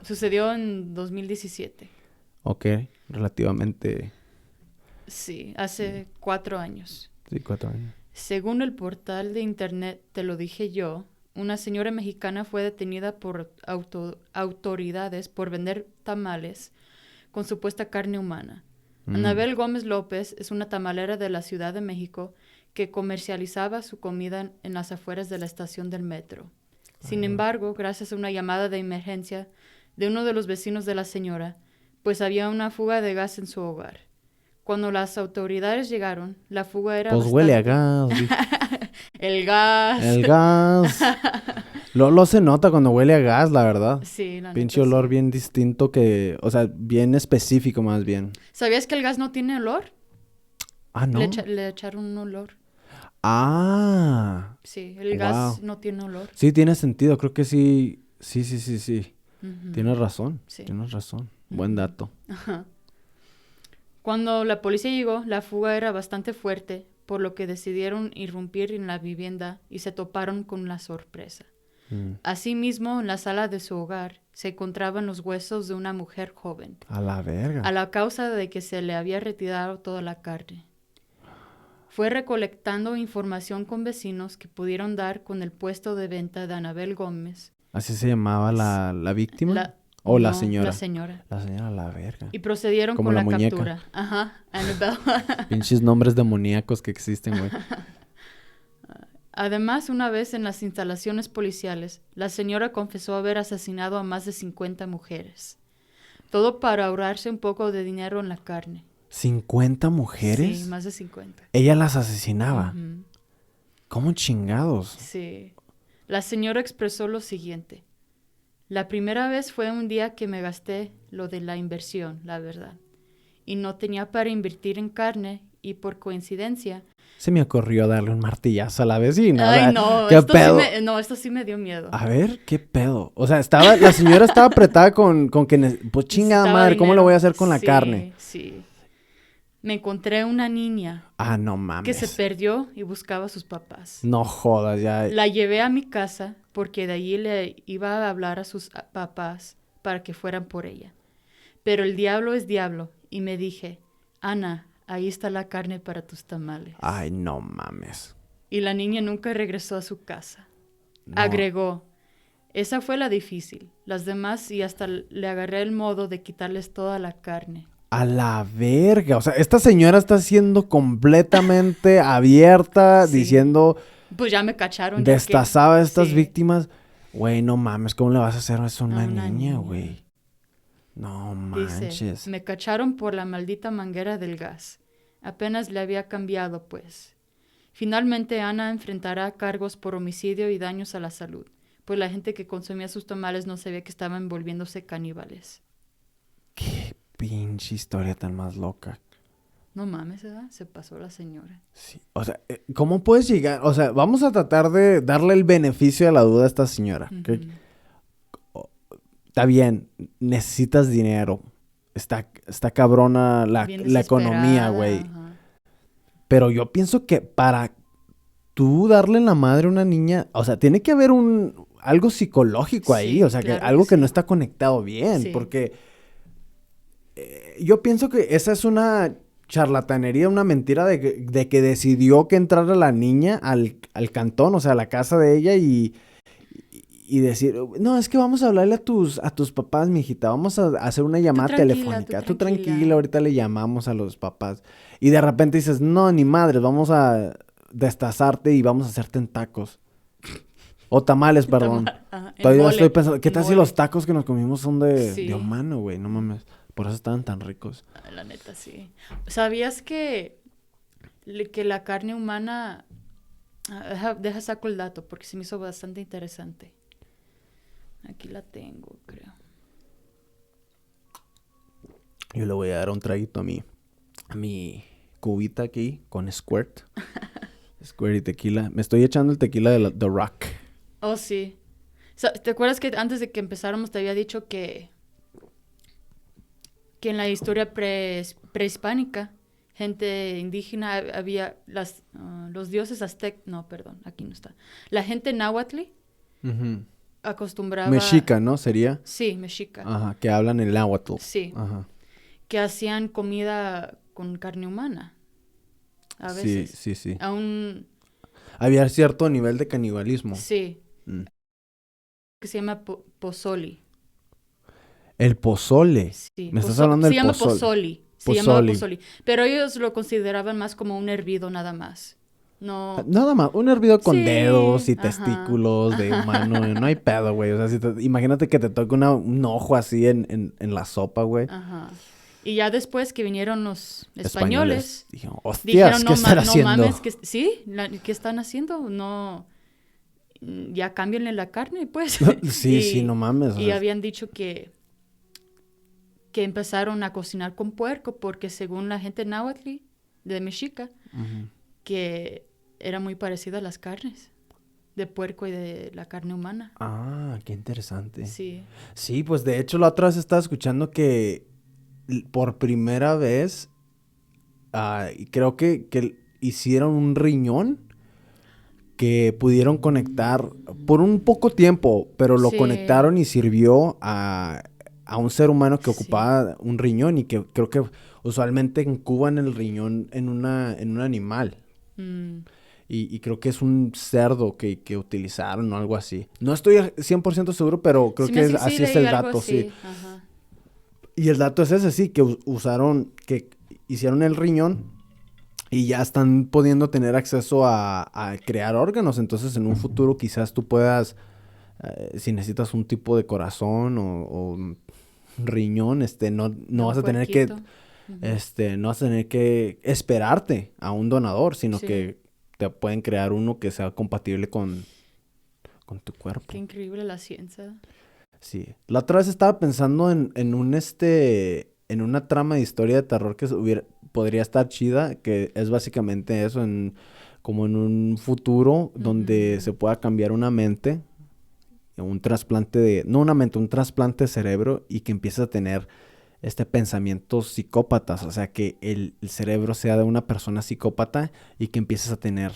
Sucedió en 2017.
Ok, relativamente...
Sí, hace 4 años.
Sí, 4 años.
Según el portal de internet Te lo dije yo, una señora mexicana fue detenida por autoridades por vender tamales con supuesta carne humana. Anabel Gómez López es una tamalera de la Ciudad de México que comercializaba su comida en las afueras de la estación del metro. Sin embargo, gracias a una llamada de emergencia de uno de los vecinos de la señora, pues había una fuga de gas en su hogar. Cuando las autoridades llegaron, la fuga era
Pues huele a
bastante...
gas.
El gas.
El gas. Lo se nota cuando huele a gas, la verdad.
Sí, la
Pinche
neta,
olor
sí.
bien distinto que... O sea, bien específico más bien.
¿Sabías que el gas no tiene olor?
Ah, ¿no?
Le echaron un olor.
Ah.
Sí, el gas
Wow.
no tiene olor.
Sí, tiene sentido. Creo que sí. Sí.
Ujú.
Tienes razón.
Sí.
Tienes razón. Buen dato.
Ajá. Cuando la policía llegó, la fuga era bastante fuerte, por lo que decidieron irrumpir en la vivienda y se toparon con la sorpresa. Asimismo, en la sala de su hogar se encontraban los huesos de una mujer joven,
A la verga.
a la causa de que se le había retirado toda la carne. Fue recolectando información con vecinos que pudieron dar con el puesto de venta de Anabel Gómez.
¿Así se llamaba la víctima? ¿O la
No,
señora?
La señora.
La señora a la verga.
Y procedieron
Como
con
la
la
muñeca.
captura. Ajá, Annabelle.
Pinches nombres demoníacos que existen, güey.
Además, una vez en las instalaciones policiales, la señora confesó haber asesinado a más de 50 mujeres. Todo para ahorrarse un poco de dinero en la carne.
¿50 mujeres?
Sí, más de 50.
Ella las asesinaba.
Ujú.
¿Cómo chingados?
Sí. La señora expresó lo siguiente. La primera vez fue un día que me gasté lo de la inversión, la verdad. Y no tenía para invertir en carne y por coincidencia...
Se me ocurrió darle un martillazo a la vecina.
Ay,
o sea,
no,
¿qué pedo?
esto sí me dio miedo.
A ver, ¿qué pedo? O sea, la señora estaba apretada con que... Pues chingada
Necesitaba
madre, ¿cómo
dinero.
lo voy a hacer con la
Sí,
carne?
Sí. Me encontré una niña
Ah, no
que
mames.
se perdió y buscaba a sus papás.
No jodas, ya.
La llevé a mi casa porque de allí le iba a hablar a sus papás para que fueran por ella. Pero el diablo es diablo y me dije, Ana, ahí está la carne para tus tamales.
Ay, no mames.
Y la niña nunca regresó a su casa.
No.
Agregó, esa fue la difícil. Las demás y hasta le agarré el modo de quitarles toda la carne.
A la verga. O sea, esta señora está siendo completamente abierta,
Sí.
diciendo,
Pues ya me cacharon. ya que-
destazaba a estas
sí.
víctimas. Güey, no mames, ¿cómo le vas a hacer eso a una
una
niña,
niña.
güey? No
Dice,
manches.
me cacharon por la maldita manguera del gas. Apenas le había cambiado, pues. Finalmente Ana enfrentará cargos por homicidio y daños a la salud, pues la gente que consumía sus tamales no sabía que estaban volviéndose caníbales.
Qué pinche historia tan más loca.
No mames, ¿verdad? Se pasó la señora.
Sí. O sea, ¿cómo puedes llegar? O sea, vamos a tratar de darle el beneficio de la duda a esta señora.
Ujú.
Que está bien, necesitas dinero. Está cabrona
Bien
la economía,
desesperada,
güey.
ajá.
Pero yo pienso que para tú darle en la madre a una niña, o sea, tiene que haber algo psicológico ahí,
Sí,
o sea,
claro que
algo que
sí.
no está conectado bien,
Sí.
porque yo pienso que esa es una charlatanería, una mentira de que decidió que entrara la niña al cantón, o sea, a la casa de ella y decir, no, es que vamos a hablarle a tus papás, mijita, vamos a hacer una llamada
tranquila,
telefónica.
tú
Tú
tranquila.
tranquila, ahorita le llamamos a los papás. Y de repente dices, no, ni madre, vamos a destazarte y vamos a hacerte en tacos. O tamales, perdón.
Ajá, en
Todavía
mole,
estoy pensando, ¿qué
en
tal si
mole.
los tacos que nos comimos son de
Sí.
humano, güey? No mames. Por eso estaban tan ricos.
La neta, sí. ¿Sabías que la carne humana... deja saco el dato porque se me hizo bastante interesante. Aquí la tengo, creo.
Yo le voy a dar un traguito a mi cubita aquí con Squirt. Squirt y tequila. Me estoy echando el tequila de The Rock.
Oh, sí. ¿Te acuerdas que antes de que empezáramos te había dicho que en la historia prehispánica, gente indígena, había los dioses aztecas... No, perdón, aquí no está. La gente náhuatl
Ujú.
acostumbraba...
Mexica, ¿no? Sería.
Sí, mexica.
Ajá, que hablan el náhuatl.
Sí.
Ajá.
Que hacían comida con carne humana. A
Sí,
veces.
sí, sí.
Aún...
Había cierto nivel de canibalismo.
Sí.
Mm.
Que se llama pozoli.
El pozole.
Sí.
Me estás hablando
se
del
llama
pozole.
pozoli. Se llamaba pozoli. Pero ellos lo consideraban más como un hervido nada más. No...
Nada más, un hervido con
Sí,
dedos y
ajá.
testículos de humano. No hay pedo, güey. O sea, imagínate que te toque un ojo así en la sopa, güey.
Ajá. Y ya después que vinieron los españoles,
Dijeron, hostias,
dijeron,
¿qué están
no
haciendo?
mames, ¿qué están haciendo? No, ya cámbienle la carne, pues.
Sí, sí, no mames. O
Y
sea,
habían dicho que empezaron a cocinar con puerco porque según la gente náhuatl de Mexica,
ujú.
que era muy parecida a las carnes de puerco y de la carne humana.
Ah, qué interesante.
Sí.
Sí, pues de hecho la otra vez estaba escuchando que por primera vez, y creo que hicieron un riñón que pudieron conectar por un poco tiempo, pero lo
Sí.
conectaron y sirvió a un ser humano que
Sí.
ocupaba un riñón y que creo que usualmente incuban el riñón en un animal.
Mm.
Y creo que es un cerdo que utilizaron o algo así. No estoy 100% seguro, pero creo
Sí
que
me hace que
así
sí,
es
leí
el
algo
dato,
así.
sí.
Ajá.
Y el dato es ese, sí, que que hicieron el riñón y ya están pudiendo tener acceso a crear órganos. Entonces, en un futuro quizás tú puedas, si necesitas un tipo de corazón o un riñón, no
De un
vas a tener que,
puerquito. Ujú.
no vas a tener que esperarte a un donador, sino
Sí.
que te pueden crear uno que sea compatible con tu cuerpo.
Qué increíble la ciencia.
Sí. La otra vez estaba pensando en una trama de historia de terror que podría estar chida, que es básicamente eso, como en un futuro donde
Ujú.
se pueda cambiar una mente, un trasplante no una mente, un trasplante de cerebro y que empieces a tener pensamientos psicópatas, o sea, que el cerebro sea de una persona psicópata y que empieces a tener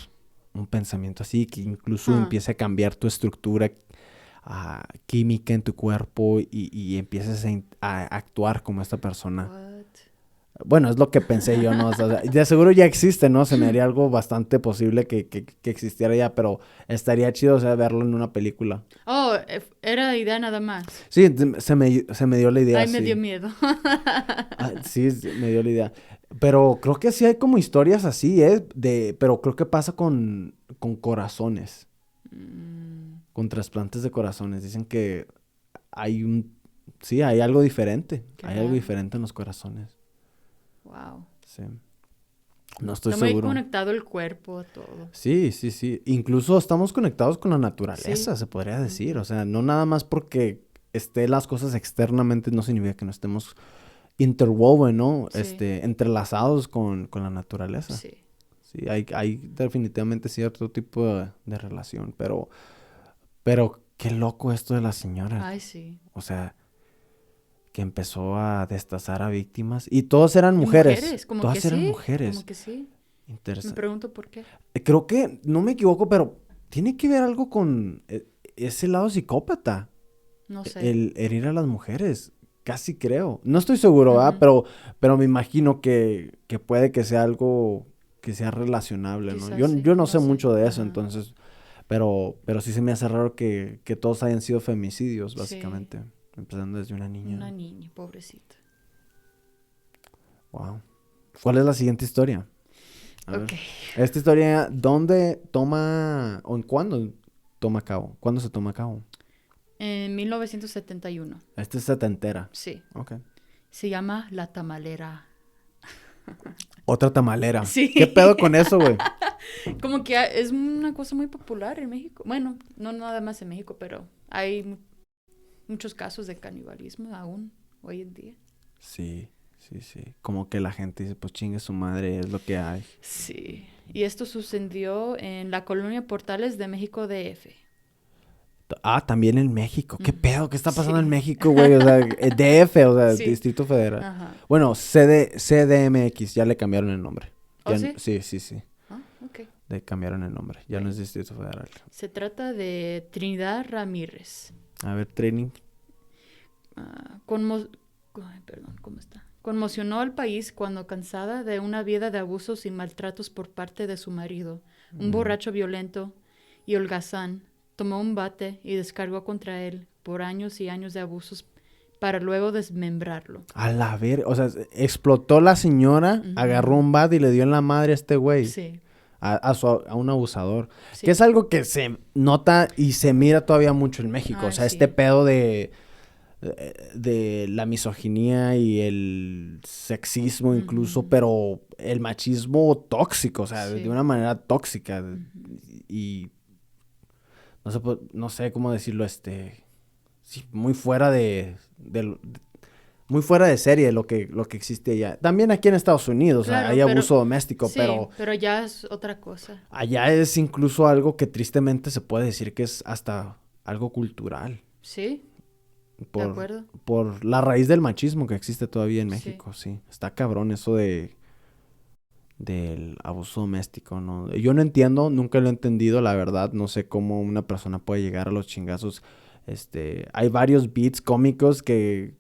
un pensamiento así, que incluso empiece a cambiar tu estructura química en tu cuerpo y empieces a actuar como esta persona.
What?
Bueno, es lo que pensé yo, ¿no? O sea, de seguro ya existe, ¿no? Se me haría algo bastante posible que existiera ya, pero estaría chido, o sea, verlo en una película.
Oh, era idea nada más.
Sí, se me dio la idea,
Ay, me
sí.
dio miedo.
Sí, me dio la idea. Pero creo que sí hay como historias así, ¿eh? Pero creo que pasa con corazones,
Mm,
con trasplantes de corazones. Dicen que hay sí, hay algo diferente.
qué
Hay algo
raro.
diferente en los corazones.
Wow.
Sí. No estoy
Está muy
seguro.
conectado el cuerpo a todo.
Sí, sí, sí. Incluso estamos conectados con la
Sí.
naturaleza, se podría decir. O sea, no nada más porque estén las cosas externamente no significa que no estemos interwoven, ¿no?
Sí.
Entrelazados con la naturaleza.
Sí.
Sí, hay definitivamente cierto tipo de relación, pero qué loco esto de la señora.
Ay, sí.
O sea, que empezó a destazar a víctimas y todos eran
Y
mujeres.
como
Todas
que
eran
sí.
mujeres.
Como que sí. Me
Interesante.
pregunto por qué.
Creo que, no me equivoco, pero tiene que ver algo con ese lado psicópata.
No sé.
El herir a las mujeres. Casi creo. No estoy seguro, ¿verdad?
Ujú.
Pero me imagino que puede que sea algo que sea relacionable, ¿no?
Quizás sí,
Yo no
no
sé
sé.
mucho de eso,
Ajá.
entonces, pero sí se me hace raro que todos hayan sido femicidios,
Sí.
básicamente. Empezando desde una niña.
Una niña, pobrecita.
Wow. ¿Cuál es la siguiente historia? A ver.
Ok.
Esta historia, ¿dónde toma o en cuándo toma a cabo? ¿Cuándo se toma a cabo?
En 1971.
Esta es setentera.
Sí.
Ok.
Se llama La Tamalera.
Otra tamalera.
Sí.
¿Qué pedo con eso, güey?
Como que es una cosa muy popular en México. Bueno, no nada más en México, pero hay muchos casos de canibalismo aún hoy en día.
Sí, sí, sí. Como que la gente dice, pues chingue su madre, es lo que hay.
Sí. Y esto sucedió en la colonia Portales de México DF.
Ah, también en México. ¿Qué
Ujú.
pedo? ¿Qué está pasando
Sí.
en México, güey? O sea, DF, o sea,
Sí.
Distrito Federal.
Ajá.
Bueno, CDMX, ya le cambiaron el nombre.
¿Oh,
Ya,
sí?
sí, sí, sí.
Ah, ok.
Le cambiaron el nombre. Ya no
Bueno.
es Distrito Federal.
Se trata de Trinidad Ramírez.
A ver, training.
Ay, perdón, ¿cómo está? Conmocionó al país cuando, cansada de una vida de abusos y maltratos por parte de su marido, un borracho violento y holgazán, tomó un bate y descargó contra él por años y años de abusos para luego desmembrarlo.
A la ver, o sea, explotó la señora,
Ujú.
agarró un bat y le dio en la madre a este güey.
Sí,
A un abusador.
sí.
Que es algo que se nota y se mira todavía mucho en México. O
Ay,
sea,
sí.
este pedo de la misoginia y el sexismo incluso,
Ujú.
pero el machismo tóxico, o sea,
Sí.
de una manera tóxica.
Ujú.
Y no sé, no sé cómo decirlo, sí, muy fuera muy fuera de serie lo que existe allá. También aquí en Estados Unidos, o sea,
Claro,
hay
pero
abuso doméstico,
sí, pero ya es otra cosa.
allá es incluso algo que tristemente se puede decir que es hasta algo cultural.
Sí, de
Por,
acuerdo.
por la raíz del machismo que existe todavía en
Sí.
México, sí. Está cabrón eso del abuso doméstico, ¿no? Yo no entiendo, nunca lo he entendido, la verdad. No sé cómo una persona puede llegar a los chingazos. Hay varios beats cómicos que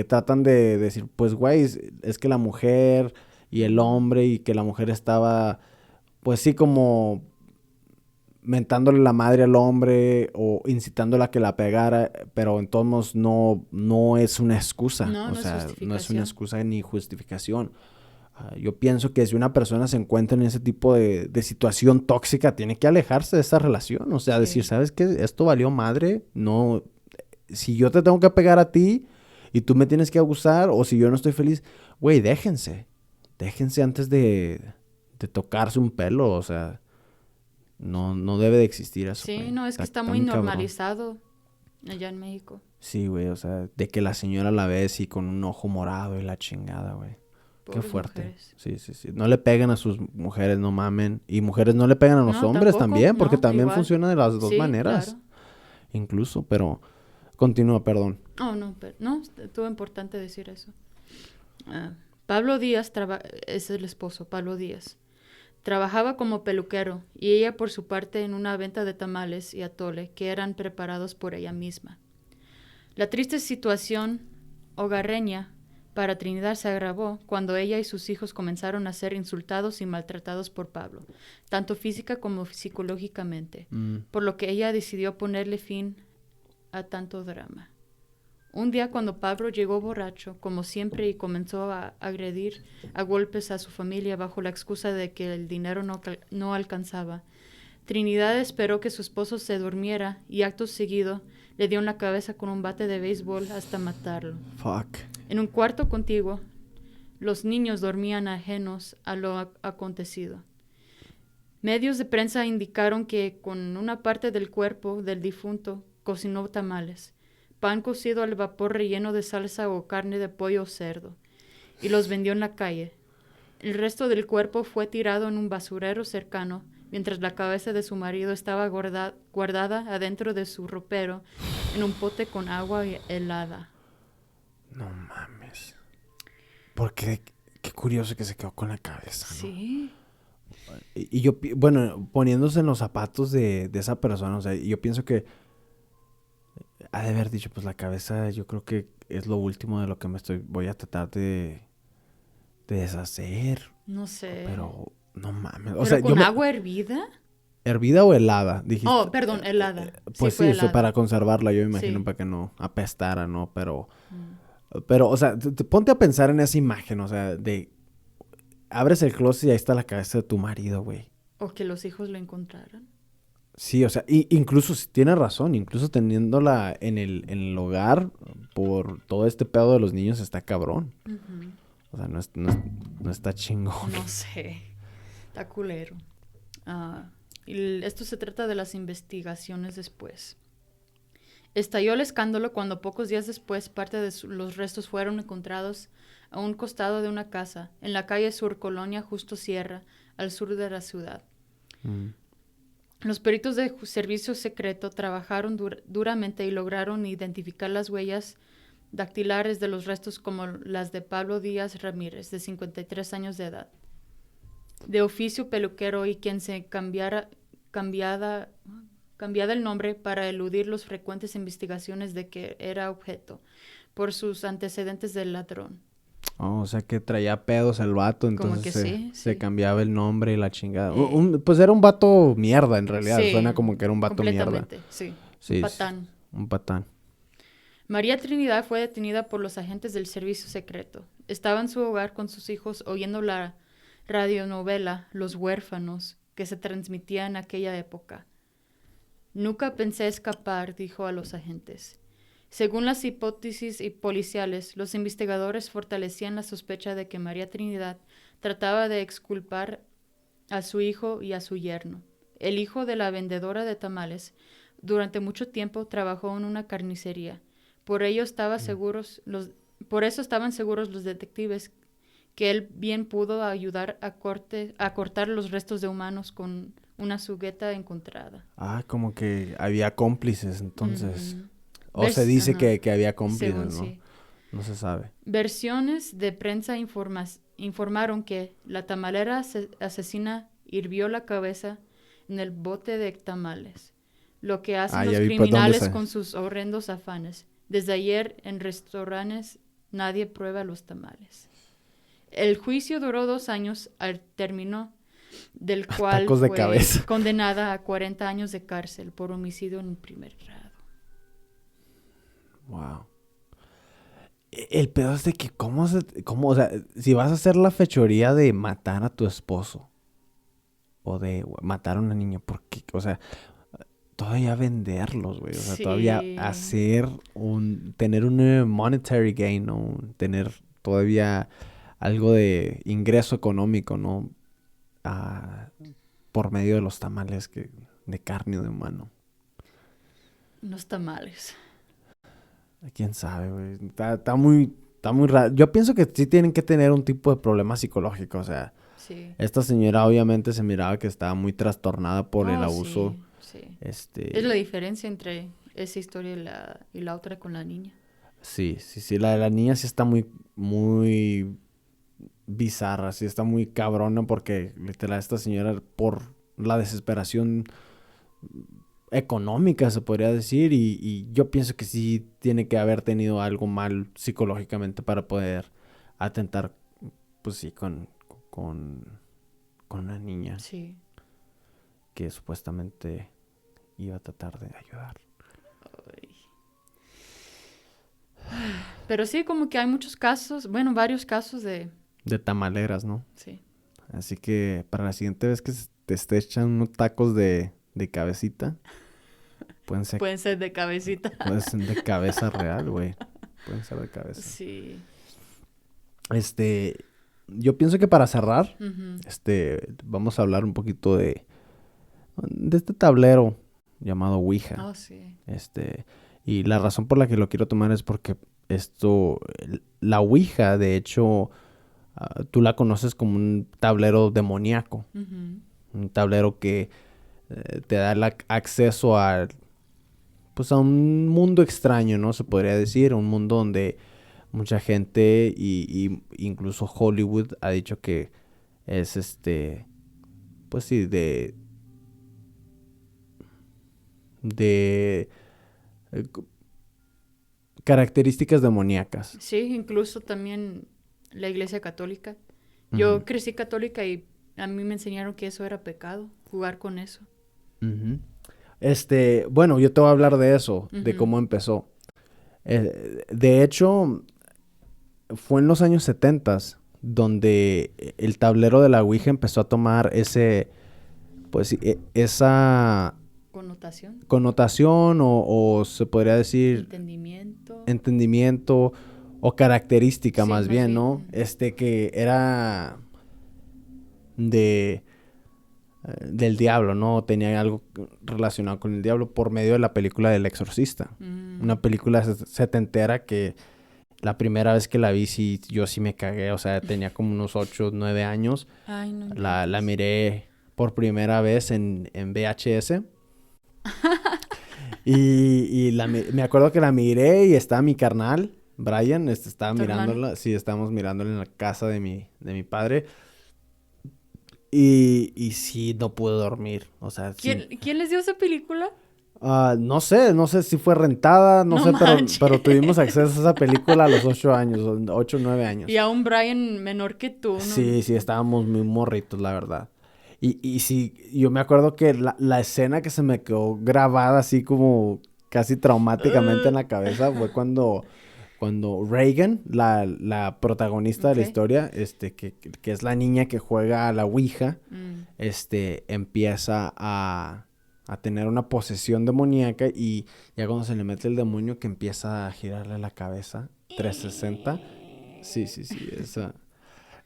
tratan de decir, pues, güey, es que la mujer y el
Ujú.
hombre y que la mujer estaba, pues sí, como mentándole la madre al hombre o incitándola a que la pegara, pero en todos modos no es una excusa.
No,
O
no es
sea, no es una
justificación.
excusa ni justificación. Yo pienso que si una persona se encuentra en ese tipo de situación tóxica, tiene que alejarse de esa relación. O sea, decir,
Sí.
¿sabes qué? Esto valió madre. No, si yo te tengo que pegar a ti y tú me tienes que abusar, o si yo no estoy feliz, güey, déjense. Déjense antes de tocarse un pelo. O sea, no debe de existir eso,
Sí,
güey.
no, es que está
Está
muy
bien cabrón.
normalizado allá en México.
Sí, güey, o sea, de que la señora la ve así con un ojo morado y la chingada, güey. Qué
Pobres
fuerte.
mujeres.
Sí, sí, sí. No le peguen a sus mujeres, no mamen. Y mujeres no le pegan a los
No,
hombres
tampoco,
también, porque
no,
también
igual.
funciona de las dos
Sí,
maneras.
claro.
Incluso, pero continúa, perdón.
Oh, no, no, estuvo importante decir eso. Pablo Díaz es el esposo, Pablo Díaz. Trabajaba como peluquero y ella por su parte en una venta de tamales y atole que eran preparados por ella misma. La triste situación hogareña para Trinidad se agravó cuando ella y sus hijos comenzaron a ser insultados y maltratados por Pablo, tanto física como psicológicamente, por lo que ella decidió ponerle fin a tanto drama. Un día cuando Pablo llegó borracho, como siempre, y comenzó a agredir a golpes a su familia bajo la excusa de que el dinero no alcanzaba, Trinidad esperó que su esposo se durmiera y acto seguido le dio en la cabeza con un bate de béisbol hasta matarlo.
Fuck.
En un cuarto contiguo, los niños dormían ajenos a lo acontecido. Medios de prensa indicaron que con una parte del cuerpo del difunto cocinó tamales, pan cocido al vapor relleno de salsa o carne de pollo o cerdo, y los vendió en la calle. El resto del cuerpo fue tirado en un basurero cercano, mientras la cabeza de su marido estaba guardada adentro de su ropero en un pote con agua helada.
No mames. Porque qué curioso que se quedó con la cabeza, ¿no?
Sí.
Y yo, bueno, poniéndose en los zapatos de esa persona, o sea, yo pienso que ha de haber dicho, pues la cabeza yo creo que es lo último de lo que voy a tratar de deshacer.
No sé.
Pero no mames. O
¿Pero
sea,
con agua hervida?
¿Hervida o helada? Dijiste.
Oh, perdón, helada.
Pues
fue
sí,
helada.
para conservarla, yo me imagino,
Sí.
para que no apestara, ¿no? Pero, o sea, ponte a pensar en esa imagen, o sea, de abres el closet y ahí está la cabeza de tu marido, güey.
O que los hijos lo encontraran.
Sí, o sea, incluso si tiene razón, incluso teniéndola en el hogar por todo este pedo de los niños está cabrón.
Ujú.
O sea, no está chingón.
No sé. Está culero. Esto se trata de las investigaciones después. Estalló el escándalo cuando pocos días después parte de los restos fueron encontrados a un costado de una casa, en la calle Sur Colonia Justo Sierra, al sur de la ciudad.
Mm.
Los peritos de servicio secreto trabajaron duramente y lograron identificar las huellas dactilares de los restos como las de Pablo Díaz Ramírez, de 53 años de edad, de oficio peluquero y quien se cambiada el nombre para eludir las frecuentes investigaciones de que era objeto por sus antecedentes del ladrón.
Oh, o sea que traía pedos el vato,
Como
entonces
que
se
sí.
cambiaba el nombre y la chingada. Pues era un vato mierda, en realidad.
Sí,
Suena como que era un vato mierda.
completamente, sí.
Sí,
Un patán.
un patán.
María Trinidad fue detenida por los agentes del servicio secreto. Estaba en su hogar con sus hijos oyendo la radionovela Los Huérfanos, que se transmitía en aquella época. Nunca pensé escapar, dijo a los agentes. Según las hipótesis policiales, los investigadores fortalecían la sospecha de que María Trinidad trataba de exculpar a su hijo y a su yerno. El hijo de la vendedora de tamales durante mucho tiempo trabajó en una carnicería. Por eso estaban seguros los detectives que él bien pudo ayudar a cortar los restos de humanos con una sugueta encontrada.
Ah, como que había cómplices, entonces.
Ujú.
O se dice
Ajá.
que había cómplices,
Según
¿no?
sí.
No se sabe.
Versiones de prensa informaron que la tamalera asesina hirvió la cabeza en el bote de tamales, lo que hacen los
ya vi por dónde
criminales
sale.
con sus horrendos afanes. Desde ayer en restaurantes nadie prueba los tamales. El juicio duró 2 años al término del cual
Tacos de
fue
cabeza.
condenada a 40 años de cárcel por homicidio en primer grado.
Wow. El pedo es de que o sea, si vas a hacer la fechoría de matar a tu esposo o de matar a una niña, ¿por qué? O sea, todavía venderlos, güey. O sea,
Sí.
todavía tener un monetary gain, ¿no? Tener todavía algo de ingreso económico, ¿no? Por medio de los tamales de carne o de humano.
Los tamales.
¿Quién sabe, güey? Está muy raro. Yo pienso que sí tienen que tener un tipo de problema psicológico. O sea,
Sí.
esta señora obviamente se miraba que estaba muy trastornada por el
Oh,
abuso.
sí. Es
Este,
la diferencia entre esa historia y la otra con la niña.
sí. La de la niña sí está muy, muy bizarra. Sí está muy cabrona porque literal esta señora por la desesperación económica, se podría decir, y yo pienso que sí tiene que haber tenido algo mal psicológicamente para poder atentar, pues sí, con una niña
Sí.
que supuestamente iba a tratar de ayudar.
Ay. Pero sí, como que hay muchos casos, bueno, varios casos de...
De tamaleras, ¿no?
Sí.
Así que para la siguiente vez que te esté echando unos tacos de cabecita, pueden ser
de cabecita.
de cabeza real, güey. Pueden ser de cabeza.
Sí.
Yo pienso que para cerrar,
Ujú.
vamos a hablar un poquito de este tablero llamado Ouija.
Oh, sí.
Y la razón por la que lo quiero tomar es porque la Ouija, de hecho, tú la conoces como un tablero demoníaco.
Ujú.
Un tablero que te da el acceso pues a un mundo extraño, ¿no? Se podría decir, un mundo donde mucha gente y incluso Hollywood ha dicho que es pues sí, de características demoníacas.
Sí, incluso también la Iglesia Católica. Yo crecí católica y a mí me enseñaron que eso era pecado, jugar con eso.
Ujú. Bueno, yo te voy a hablar de eso, de
Ujú.
cómo empezó. De hecho, fue en los años 70 donde el tablero de la Ouija empezó a tomar esa connotación o se podría decir entendimiento o característica más bien, ¿no? Que era del diablo, ¿no? Tenía algo relacionado con el diablo por medio de la película del Exorcista. Una película setentera que la primera vez que la vi, yo sí me cagué. O sea, tenía como unos 8, 9 años.
Ay, no.
La miré por primera vez en VHS. Me acuerdo que la miré y estaba mi carnal, Brian, estaba mirándola. Sí, estábamos mirándola en la casa de mi padre. Y sí, no pude dormir. O sea,
¿Quién les dio esa película?
No sé si fue rentada, no sé, pero tuvimos acceso a esa película a los 8 años, 8 o 9 años.
Y a un Brian menor que tú, ¿no?
Sí, estábamos muy morritos, la verdad. Y sí, yo me acuerdo que la escena que se me quedó grabada así como casi traumáticamente en la cabeza fue cuando Reagan, la protagonista de la historia, que es la niña que juega a la Ouija, empieza a tener una posesión demoníaca y ya cuando se le mete el demonio que empieza a girarle la cabeza 360. Sí,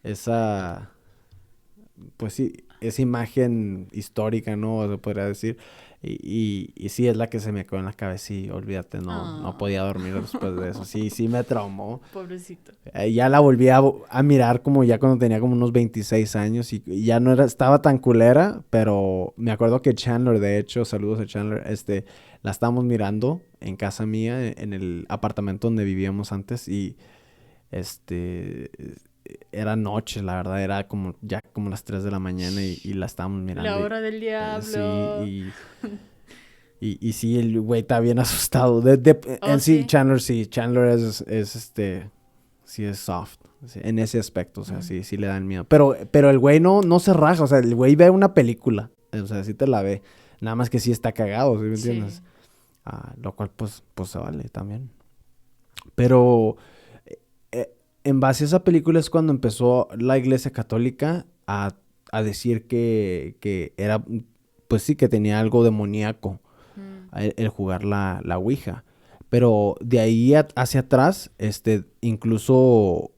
esa pues sí, esa imagen histórica, ¿no? Se podría decir. Y sí es la que se me quedó en la cabeza y olvídate, no podía dormir después de eso. Sí me traumó.
Pobrecito.
Ya la volví a mirar como ya cuando tenía como unos 26 años y ya no estaba tan culera, pero me acuerdo que Chandler, de hecho, saludos a Chandler, la estábamos mirando en casa mía, en el apartamento donde vivíamos antes y era noche, la verdad, era como las 3 de la mañana y la estábamos mirando.
La hora del diablo.
Sí, y sí, el güey está bien asustado. Sí, Chandler sí es soft, sí, en ese aspecto, o sea, sí le dan miedo. Pero el güey no se raja, o sea, el güey ve una película, o sea, sí te la ve. Nada más que sí está cagado, ¿sí me entiendes? Lo cual, pues se vale también. Pero en base a esa película es cuando empezó la Iglesia Católica a decir que era, pues sí, que tenía algo demoníaco el jugar la Ouija. Pero de ahí hacia atrás, incluso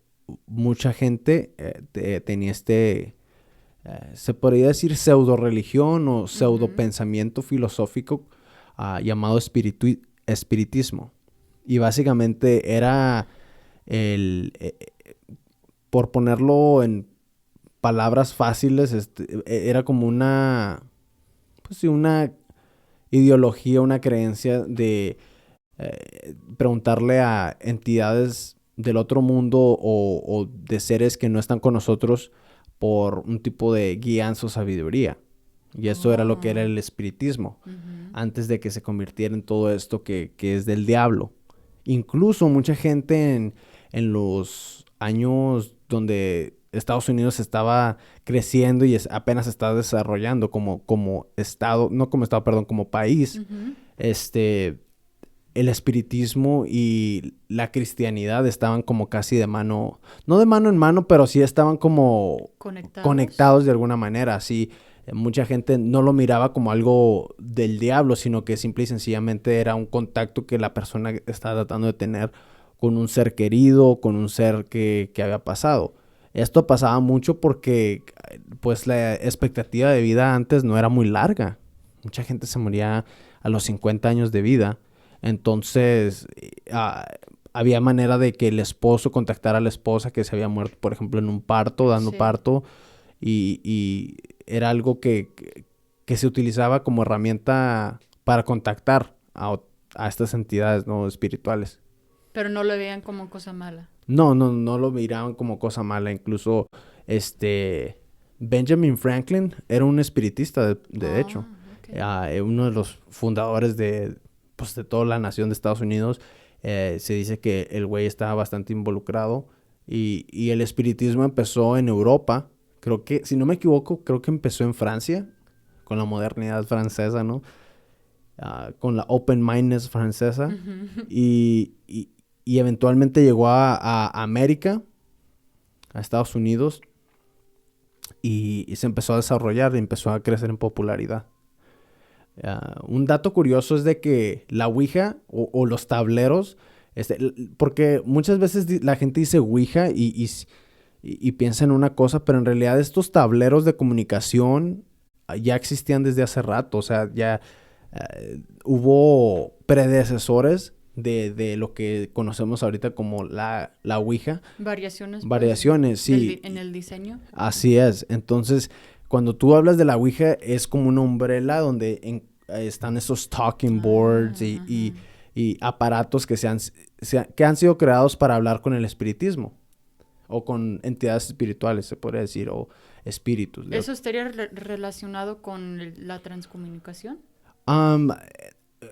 mucha gente tenía se podría decir pseudo religión o pseudo pensamiento filosófico llamado espiritismo. Y básicamente era por ponerlo en palabras fáciles, era como una ideología, una creencia de preguntarle a entidades del otro mundo o de seres que no están con nosotros por un tipo de guianza o sabiduría. Y eso era lo que era el espiritismo, antes de que se convirtiera en todo esto que es del diablo. Incluso mucha gente en los años donde Estados Unidos estaba creciendo y apenas estaba desarrollando como estado, no como estado, perdón, como país, el espiritismo y la cristianidad estaban como casi de mano, no de mano en mano, pero sí estaban como conectados de alguna manera, así. Mucha gente no lo miraba como algo del diablo, sino que simple y sencillamente era un contacto que la persona estaba tratando de tener con un ser querido, con un ser que había pasado. Esto pasaba mucho porque pues la expectativa de vida antes no era muy larga. Mucha gente se moría a los 50 años de vida. Entonces había manera de que el esposo contactara a la esposa que se había muerto, por ejemplo, en un parto, dando parto. Y era algo que se utilizaba como herramienta para contactar a estas entidades, ¿no?, espirituales.
Pero no lo veían como cosa mala.
No lo miraban como cosa mala. Incluso Benjamin Franklin era un espiritista, de hecho. Okay. Uno de los fundadores de toda la nación de Estados Unidos. Se dice que el güey estaba bastante involucrado. Y el espiritismo empezó en Europa. Creo que, si no me equivoco, creo que empezó en Francia, con la modernidad francesa, ¿no? Con la open-mindedness francesa. Y eventualmente llegó a América, a Estados Unidos y se empezó a desarrollar y empezó a crecer en popularidad. Un dato curioso es de que la Ouija o los tableros, porque muchas veces la gente dice Ouija y piensa en una cosa, pero en realidad estos tableros de comunicación ya existían desde hace rato. O sea, ya hubo predecesores de lo que conocemos ahorita como la Ouija.
Variaciones.
Variaciones, sí.
En el diseño.
Así es. Entonces, cuando tú hablas de la Ouija, es como una umbrella donde están esos talking boards y aparatos que han sido creados para hablar con el espiritismo. O con entidades espirituales, se podría decir, o espíritus.
¿Eso estaría relacionado con la transcomunicación?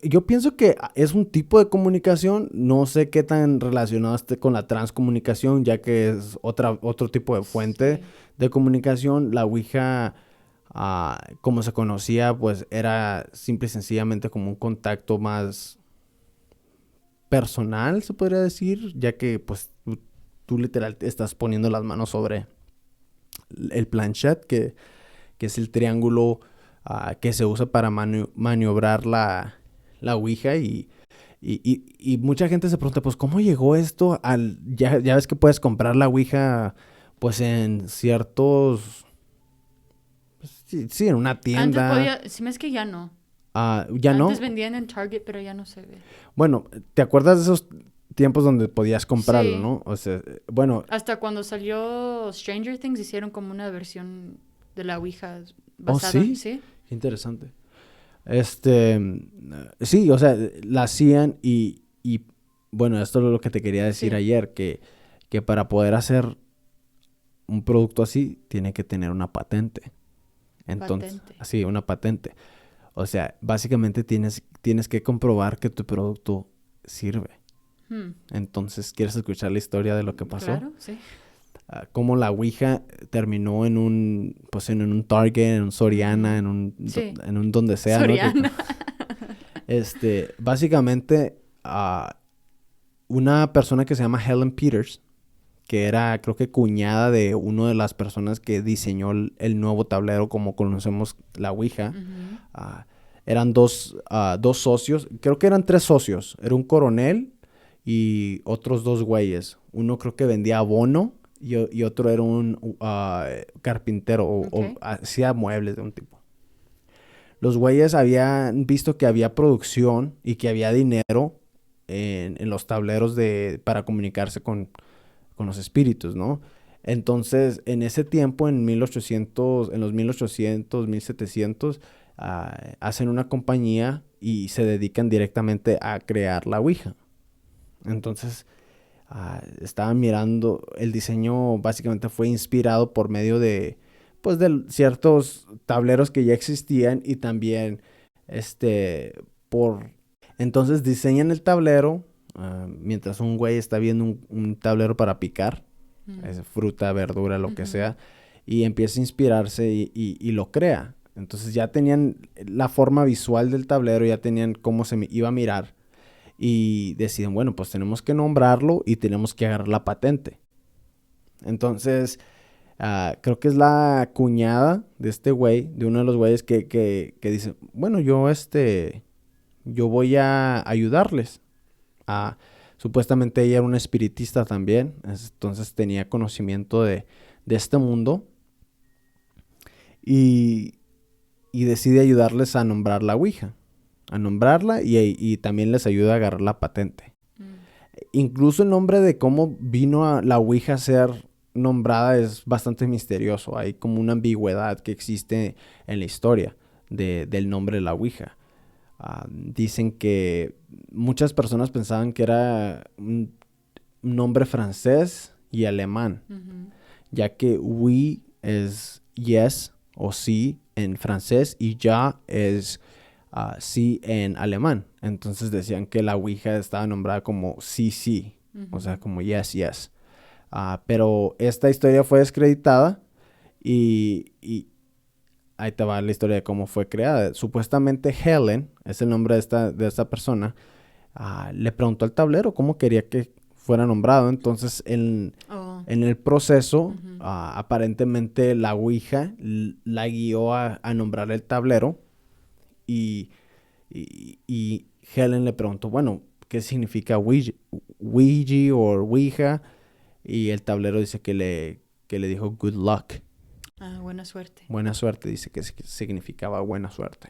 Yo pienso que es un tipo de comunicación. No sé qué tan relacionado esté con la transcomunicación, ya que es otro tipo de fuente de comunicación. La Ouija, como se conocía, pues era simple y sencillamente como un contacto más personal, se podría decir, ya que pues tú literal estás poniendo las manos sobre el planchet, que es el triángulo que se usa para maniobrar la Ouija. Y mucha gente se pregunta, pues, ¿cómo llegó esto al...? Ya ves que puedes comprar la Ouija, pues, en ciertos... Sí, en una tienda.
Si me es que ya no.
¿Ya no?
Antes vendían en Target, pero ya no se ve.
Bueno, ¿te acuerdas de esos tiempos donde podías comprarlo,
sí.
no? O sea, bueno...
Hasta cuando salió Stranger Things hicieron como una versión de la Ouija basada.
¿Sí?
Sí.
Qué interesante. Sí, o sea, la hacían y bueno, esto es lo que te quería decir ayer, que para poder hacer un producto así, tiene que tener una patente. Entonces, sí, una patente. O sea, básicamente tienes que comprobar que tu producto sirve. Entonces, ¿quieres escuchar la historia de lo que pasó?
Claro, sí.
Cómo la Ouija terminó en un Target, en un Soriana, en un donde sea.
Soriana.
¿No? Básicamente, una persona que se llama Helen Peters, que era, creo que cuñada de una de las personas que diseñó el nuevo tablero como conocemos la Ouija. Eran dos socios, creo que eran 3 socios. Era un coronel y otros 2 güeyes. Uno creo que vendía abono y otro era un carpintero o hacía muebles de un tipo. Los güeyes habían visto que había producción y que había dinero en los tableros para comunicarse con los espíritus, ¿no? Entonces, en ese tiempo, en los 1800, 1700, hacen una compañía y se dedican directamente a crear la Ouija. Entonces, estaban mirando, el diseño básicamente fue inspirado por medio de ciertos tableros que ya existían y también, entonces diseñan el tablero, mientras un güey está viendo un tablero para picar, fruta, verdura, lo que sea, y empieza a inspirarse y lo crea. Entonces ya tenían la forma visual del tablero, ya tenían cómo se iba a mirar. Y deciden, bueno, pues tenemos que nombrarlo y tenemos que agarrar la patente. Entonces, creo que es la cuñada de este güey, de uno de los güeyes que dice, bueno, yo voy a ayudarles. Supuestamente ella era una espiritista también, entonces tenía conocimiento de este mundo. Y decide ayudarles a nombrar la Ouija. A nombrarla y también les ayuda a agarrar la patente. Incluso el nombre de cómo vino a la Ouija a ser nombrada es bastante misterioso. Hay como una ambigüedad que existe en la historia del nombre de la Ouija. Dicen que muchas personas pensaban que era un nombre francés y alemán, ya que oui es yes o sí en francés y ya es sí en alemán. Entonces decían que la Ouija estaba nombrada como sí, o sea, como yes. Pero esta historia fue descreditada y ahí te va la historia de cómo fue creada. Supuestamente Helen, es el nombre de esta persona, le preguntó al tablero cómo quería que fuera nombrado. Entonces En el proceso,
Ujú.
aparentemente la Ouija la guió a nombrar el tablero y, y Helen le preguntó, bueno, ¿qué significa Ouija o Ouija? Y el tablero dice que le dijo good luck.
Buena suerte.
Buena suerte, dice que significaba buena suerte.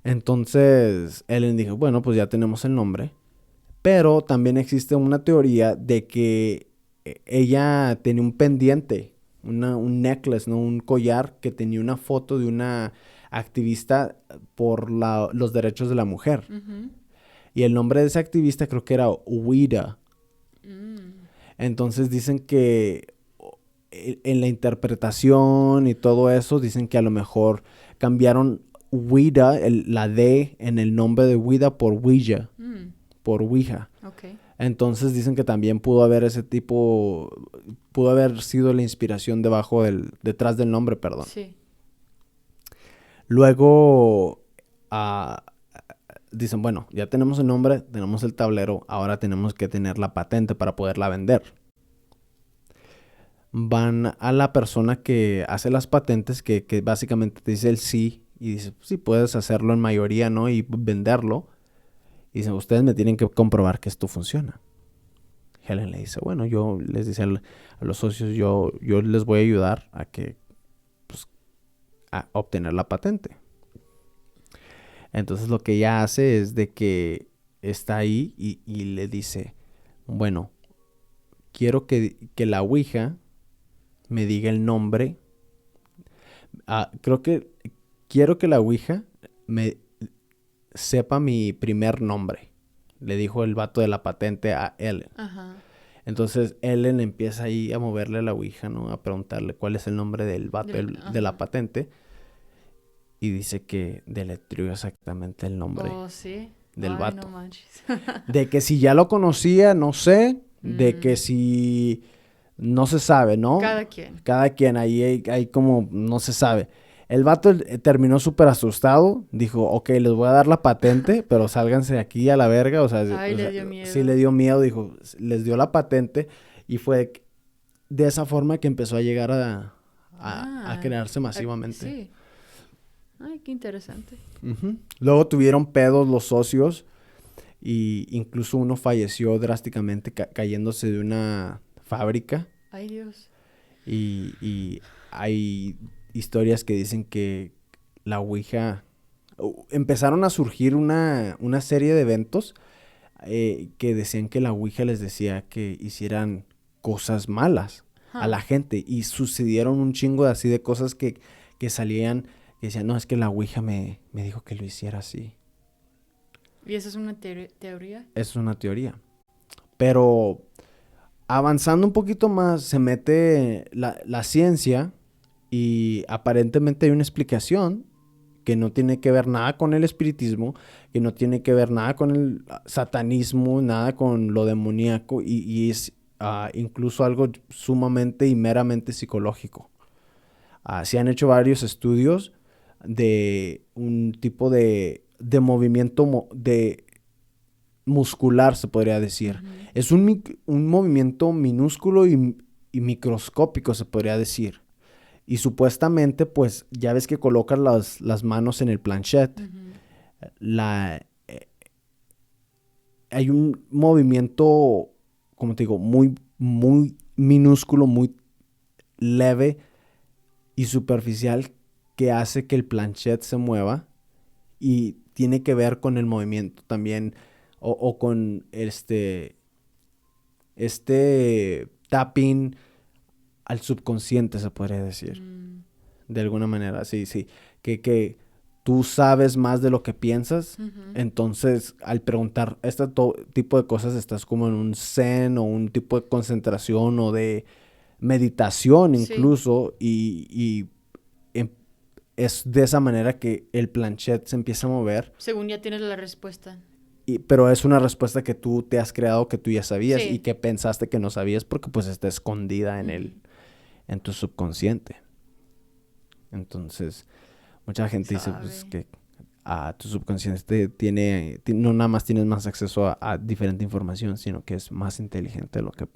Entonces, Ellen dijo, bueno, pues ya tenemos el nombre. Pero también existe una teoría de que ella tenía un pendiente, un necklace, ¿no? Un collar que tenía una foto de una activista por los derechos de la mujer.
Ujú.
Y el nombre de esa activista creo que era Ouida.
Mm.
Entonces dicen que en la interpretación y todo eso, dicen que a lo mejor cambiaron Ouida, la D en el nombre de Ouida por Ouija,
Mm.
por Ouija.
Ok.
Entonces dicen que también pudo haber pudo haber sido la inspiración detrás del nombre, perdón.
Sí.
Luego dicen, bueno, ya tenemos el nombre, tenemos el tablero, ahora tenemos que tener la patente para poderla vender. Van a la persona que hace las patentes, que básicamente te dice el sí, y dice, sí, puedes hacerlo en mayoría, ¿no? Y venderlo. Y dicen, ustedes me tienen que comprobar que esto funciona. Helen le dice, bueno, yo les dice a los socios, yo les voy a ayudar a que, pues, a obtener la patente. Entonces lo que ella hace es de que está ahí y le dice, bueno, quiero que la Ouija me diga el nombre. Quiero que la Ouija me sepa mi primer nombre. Le dijo el vato de la patente a Ellen.
Ajá.
Entonces Ellen empieza ahí a moverle a la Ouija, ¿no? A preguntarle cuál es el nombre del vato de la patente. Y dice que deletreó exactamente el nombre
Sí.
del vato.
No manches.
De que si ya lo conocía, no sé. De que si no se sabe, ¿no? Cada quien, ahí hay como, no se sabe. El vato terminó súper asustado. Dijo, ok, les voy a dar la patente, pero sálganse de aquí a la verga. O sea,
Le dio miedo.
Sí le dio miedo. Dijo, les dio la patente. Y fue de esa forma que empezó a llegar a crearse masivamente.
Sí. Ay, qué interesante.
Uh-huh. Luego tuvieron pedos los socios. Y incluso uno falleció drásticamente cayéndose de una fábrica.
Ay, Dios.
Y hay historias que dicen que la Ouija... Empezaron a surgir una serie de eventos que decían que la Ouija les decía que hicieran cosas malas a la gente. Y sucedieron un chingo de así de cosas que salían, que decían, no, es que la Ouija me dijo que lo hiciera así.
¿Y esa es una teoría?
Es una teoría. Pero avanzando un poquito más, se mete la ciencia y aparentemente hay una explicación que no tiene que ver nada con el espiritismo, que no tiene que ver nada con el satanismo, nada con lo demoníaco y es incluso algo sumamente y meramente psicológico. Se han hecho varios estudios de un tipo de movimiento de muscular, se podría decir.
Uh-huh.
Es un movimiento minúsculo y microscópico, se podría decir. Y supuestamente, pues, ya ves que colocan las manos en el planchet. Uh-huh. Hay un movimiento, como te digo, muy, muy minúsculo, muy leve y superficial que hace que el planchet se mueva y tiene que ver con el movimiento también o con este tapping al subconsciente, se podría decir. De alguna manera, sí. Que tú sabes más de lo que piensas. Uh-huh. Entonces, al preguntar este tipo de cosas, estás como en un zen o un tipo de concentración o de meditación incluso. Sí. Y es de esa manera que el planchet se empieza a mover.
Según ya tienes la respuesta.
Pero es una respuesta que tú te has creado, que tú ya sabías y que pensaste que no sabías porque pues está escondida en tu subconsciente. Entonces, mucha gente dice pues, que tu subconsciente no nada más tienes más acceso a diferente información, sino que es más inteligente de lo que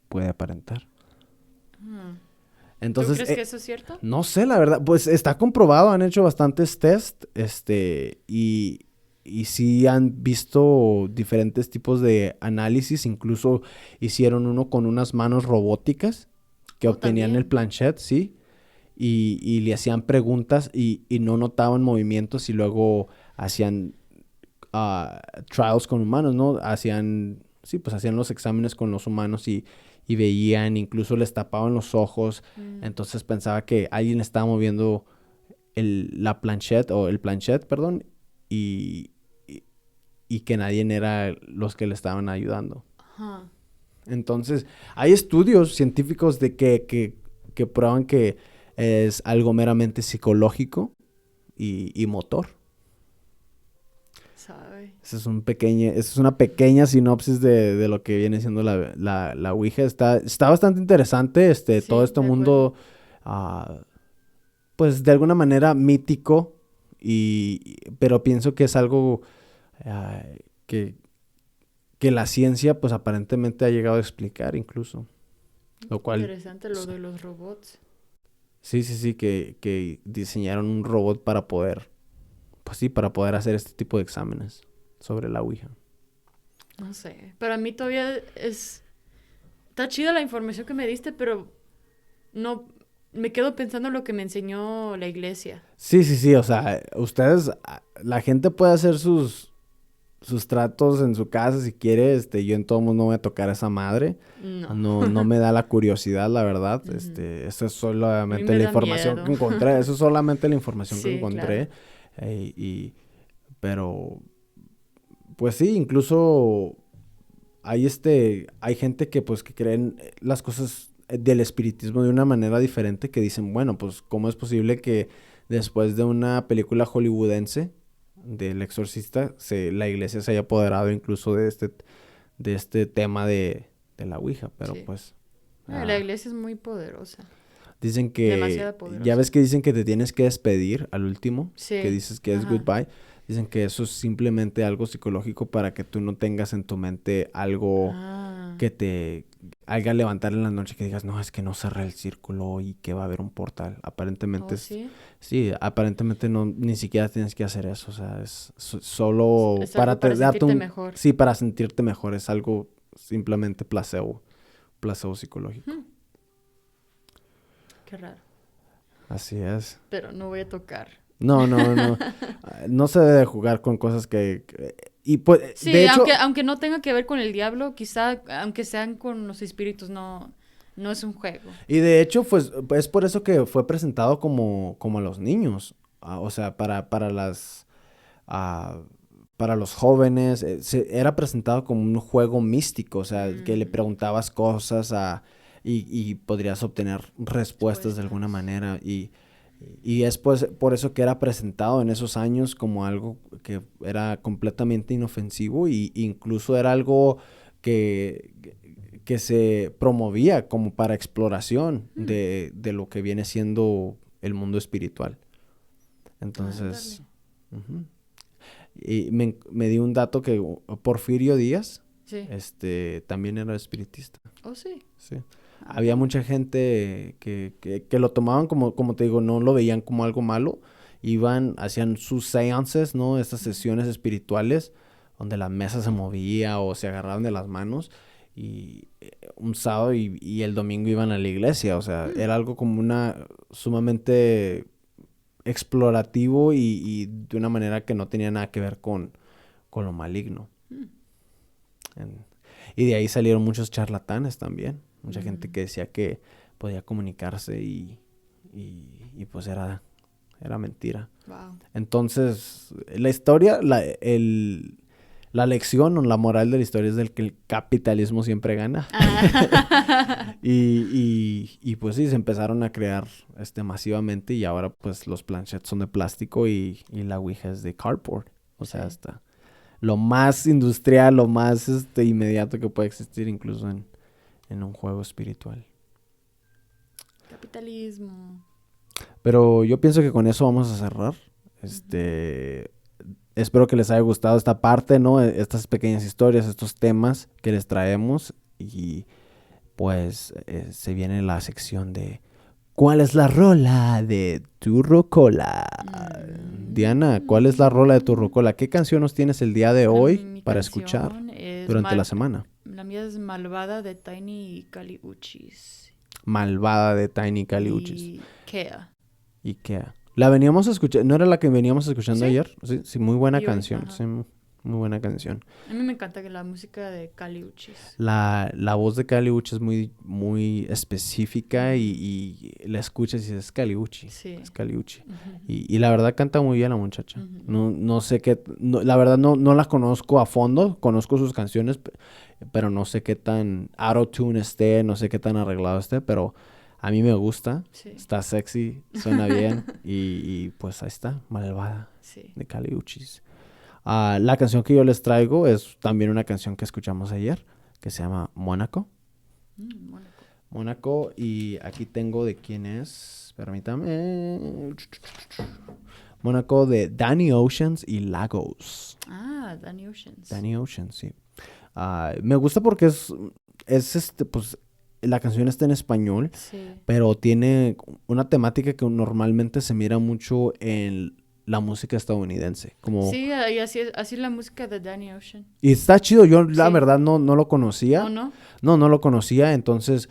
puede aparentar.
Mm.
Entonces,
¿Tú crees que eso es cierto?
no sé, la verdad, pues está comprobado, han hecho bastantes test, y sí han visto diferentes tipos de análisis, incluso hicieron uno con unas manos robóticas que
Oh,
obtenían el
también.
planchet, sí, y le hacían preguntas y no notaban movimientos y luego hacían trials con humanos, ¿no? Sí, pues hacían los exámenes con los humanos y veían, incluso les tapaban los ojos,
Mm.
entonces pensaba que alguien estaba moviendo la planchette, o el planchet, perdón, y, y, y que nadie era los que le estaban ayudando.
Ajá.
Entonces, hay estudios científicos de que prueban que es algo meramente psicológico y motor.
¿Sabe?
Esa es una pequeña sinopsis de lo que viene siendo la Ouija. Está bastante interesante, todo
Sí,
este
de acuerdo.
mundo, pues de alguna manera mítico, pero pienso que es algo ah, que, que la ciencia, pues aparentemente ha llegado a explicar incluso. Lo cual,
Interesante lo de los robots.
sí, sí, sí, que diseñaron un robot para poder, pues sí, para poder hacer este tipo de exámenes sobre la Ouija.
No sé. Para mí todavía es... Está chida la información que me diste, pero no... Me quedo pensando en lo que me enseñó la iglesia.
Sí, sí, sí, o sea, la gente puede hacer sus tratos en su casa si quiere, yo en todo mundo no voy a tocar a esa madre,
No.
no me da la curiosidad, la verdad,
Ujú.
esa es
A mí
solamente
me
la
da
información que
miedo.
encontré, eso es solamente la información que
Sí, claro.
encontré, pero, pues sí, incluso hay gente que pues que creen las cosas del espiritismo de una manera diferente, que dicen, bueno, pues cómo es posible que después de una película hollywoodense del Exorcista, la iglesia se haya apoderado incluso de este tema de la Ouija, pero
Sí.
pues
La
ah,
iglesia es muy poderosa.
dicen que,
Demasiado
ya
poderosa.
ves que dicen que te tienes que despedir al último, que
Sí.
dices que es
Ajá.
goodbye. Dicen que eso es simplemente algo psicológico para que tú no tengas en tu mente algo
Ah.
que te haga levantar en la noche, que digas, no, es que no cerré el círculo y que va a haber un portal. Aparentemente
Oh, sí.
sí, aparentemente no, ni siquiera tienes que hacer eso, o sea, es solo
Es
para
algo para
darte
sentirte mejor.
sí, para sentirte mejor, es algo simplemente placebo psicológico.
Hmm, qué raro.
Así es.
Pero no voy a tocar.
No, no, no. No se debe jugar con cosas y pues, de
Sí,
hecho,
aunque no tenga que ver con el diablo, quizá, aunque sean con los espíritus, no, no es un juego.
pues es por eso que fue presentado como a los niños. O sea, ah, para los jóvenes. Era presentado como un juego místico. O sea, que le
Mm,
preguntabas cosas y podrías obtener respuestas de alguna
respuestas.
manera. Y es pues por eso que era presentado en esos años como algo que era completamente inofensivo y incluso era algo que, que se promovía como para exploración
Mm,
de lo que viene siendo el mundo espiritual.
ándale.
Entonces, ujú. Y me dio un dato que Porfirio Díaz,
Sí.
también era espiritista.
Oh, sí.
Sí.
Ah,
Había
bueno.
mucha gente que lo tomaban como te digo, no lo veían como algo malo. Hacían sus seances, ¿no? Estas
Mm,
sesiones espirituales donde la mesa se movía o se agarraban de las manos. Y un sábado y el domingo iban a la iglesia. O sea,
mm,
era algo como una sumamente explorativo y de una manera que no tenía nada que ver con lo maligno.
mm,
En- y de ahí salieron muchos charlatanes también. Mucha gente
mm.
que decía que podía comunicarse y pues era mentira.
Wow.
Entonces, la historia, la lección o la moral de la historia es del que el capitalismo siempre gana.
Ah.
Y pues sí, se empezaron a crear masivamente y ahora pues los planchets son de plástico y la Ouija es de cardboard. O sea,
Sí.
hasta lo más industrial, lo más inmediato que puede existir incluso en un juego espiritual.
Capitalismo.
Pero yo pienso que con eso vamos a cerrar.
Ujú.
Espero que les haya gustado esta parte, ¿no? Estas pequeñas historias, estos temas que les traemos pues se viene la sección de ¿cuál es la rola de tu rocola? Diana, ¿cuál es la rola de tu rocola? ¿Qué canción nos tienes el día de hoy
Mi
para
canción
escuchar
es
durante la semana?
La mía es Malvada de Tiny y Kali Uchis.
Malvada de Tiny Caliuchis.
Y Kea.
Ikea. La veníamos a escuchar, ¿no era la que veníamos escuchando
¿Sí?
ayer? Sí, sí, muy buena
Y hoy,
canción,
ajá.
sí, muy buena canción.
A mí me encanta que la música de Kali Uchis.
La voz de Caliuchi es muy específica y la escuchas y dices, es Caliuchi,
Sí.
es Caliuchi.
Ujú.
Y la verdad canta muy bien la muchacha.
Ujú.
No sé qué, la verdad no la conozco a fondo, conozco sus canciones, pero no sé qué tan auto-tune esté, no sé qué tan arreglado esté, pero a mí me gusta,
Sí.
está sexy, suena bien y pues ahí está, Malvada
Sí.
de Caliuchis. La canción que yo les traigo es también una canción que escuchamos ayer, que se llama Mónaco.
Mónaco.
Mónaco, y aquí tengo de quién es, permítame. Mónaco de Danny Oceans y Lagos.
Danny Oceans.
Danny Oceans, sí. Me gusta porque pues, la canción está en español,
Sí.
pero tiene una temática que normalmente se mira mucho en la música estadounidense. Como,
Sí, y así es la música de Danny Ocean.
y está chido, yo la
Sí.
verdad no lo conocía.
¿O no?
No lo conocía, entonces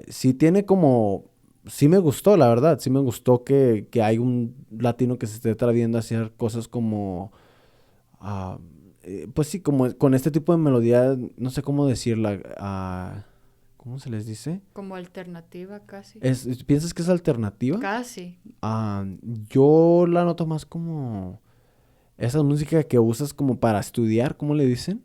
sí tiene como, sí me gustó, la verdad, sí me gustó que hay un latino que se esté atreviendo a hacer cosas como, ah, pues sí, como con este tipo de melodía, no sé cómo decirla, ¿cómo se les dice?
Como alternativa casi.
¿Piensas que es alternativa?
Casi.
Yo la noto más como esa música que usas como para estudiar, ¿cómo le dicen?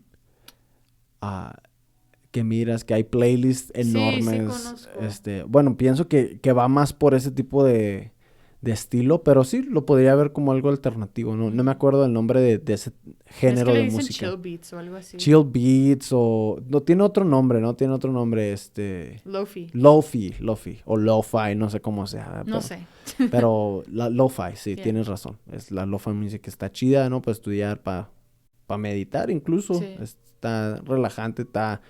Que miras, que hay playlists
Sí,
enormes.
conozco.
Bueno, pienso que va más por ese tipo de estilo, pero sí, lo podría ver como algo alternativo. No me acuerdo el nombre de ese
Es que
género
le
de
dicen
música.
chill beats o algo así.
Chill beats o... No, tiene otro nombre, ¿no? Tiene otro nombre,
Lofi.
Lofi, o lo-fi, no sé cómo sea.
No sé.
Pero la lo-fi, sí,
Yeah.
tienes razón. Es la lo-fi music que está chida, ¿no? Para estudiar, para meditar incluso.
Sí.
Está relajante, está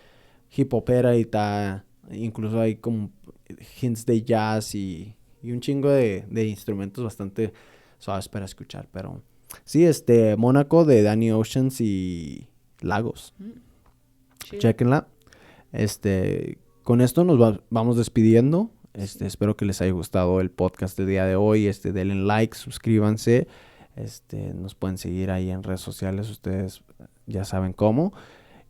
hip hopera y está, incluso hay como hints de jazz y un chingo de instrumentos bastante suaves para escuchar, pero sí, Mónaco de Danny Oceans y Lagos,
Chido.
chequenla. Con esto vamos despidiendo.
Sí.
Espero que les haya gustado el podcast del día de hoy. Denle like, suscríbanse. Nos pueden seguir ahí en redes sociales, ustedes ya saben cómo.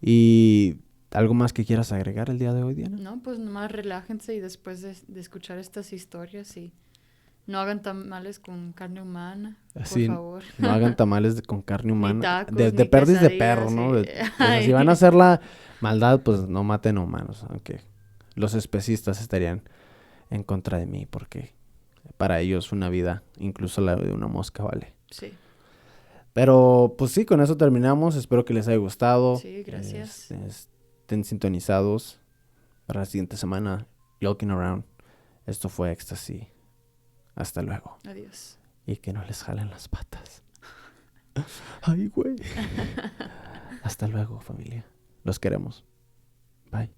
Y ¿algo más que quieras agregar el día de hoy, Diana?
No, pues nomás relájense y después de escuchar estas historias y no hagan tamales con carne humana, por
Sí,
favor.
no hagan tamales con carne
Ni
humana.
tacos,
De
ni
perdiz de
quesadillas,
perro, ¿no?
sí.
O sea, si van a hacer la maldad, pues no maten humanos. Aunque los especistas estarían en contra de mí porque para ellos una vida, incluso la de una mosca, vale.
Sí.
Pero pues sí, con eso terminamos. Espero que les haya gustado.
Sí, gracias.
Estén sintonizados para la siguiente semana. Looking Around. Esto fue Éxtasis. Hasta luego.
Adiós.
Y que no les jalen las patas. Ay, güey. Hasta luego, familia. Los queremos. Bye.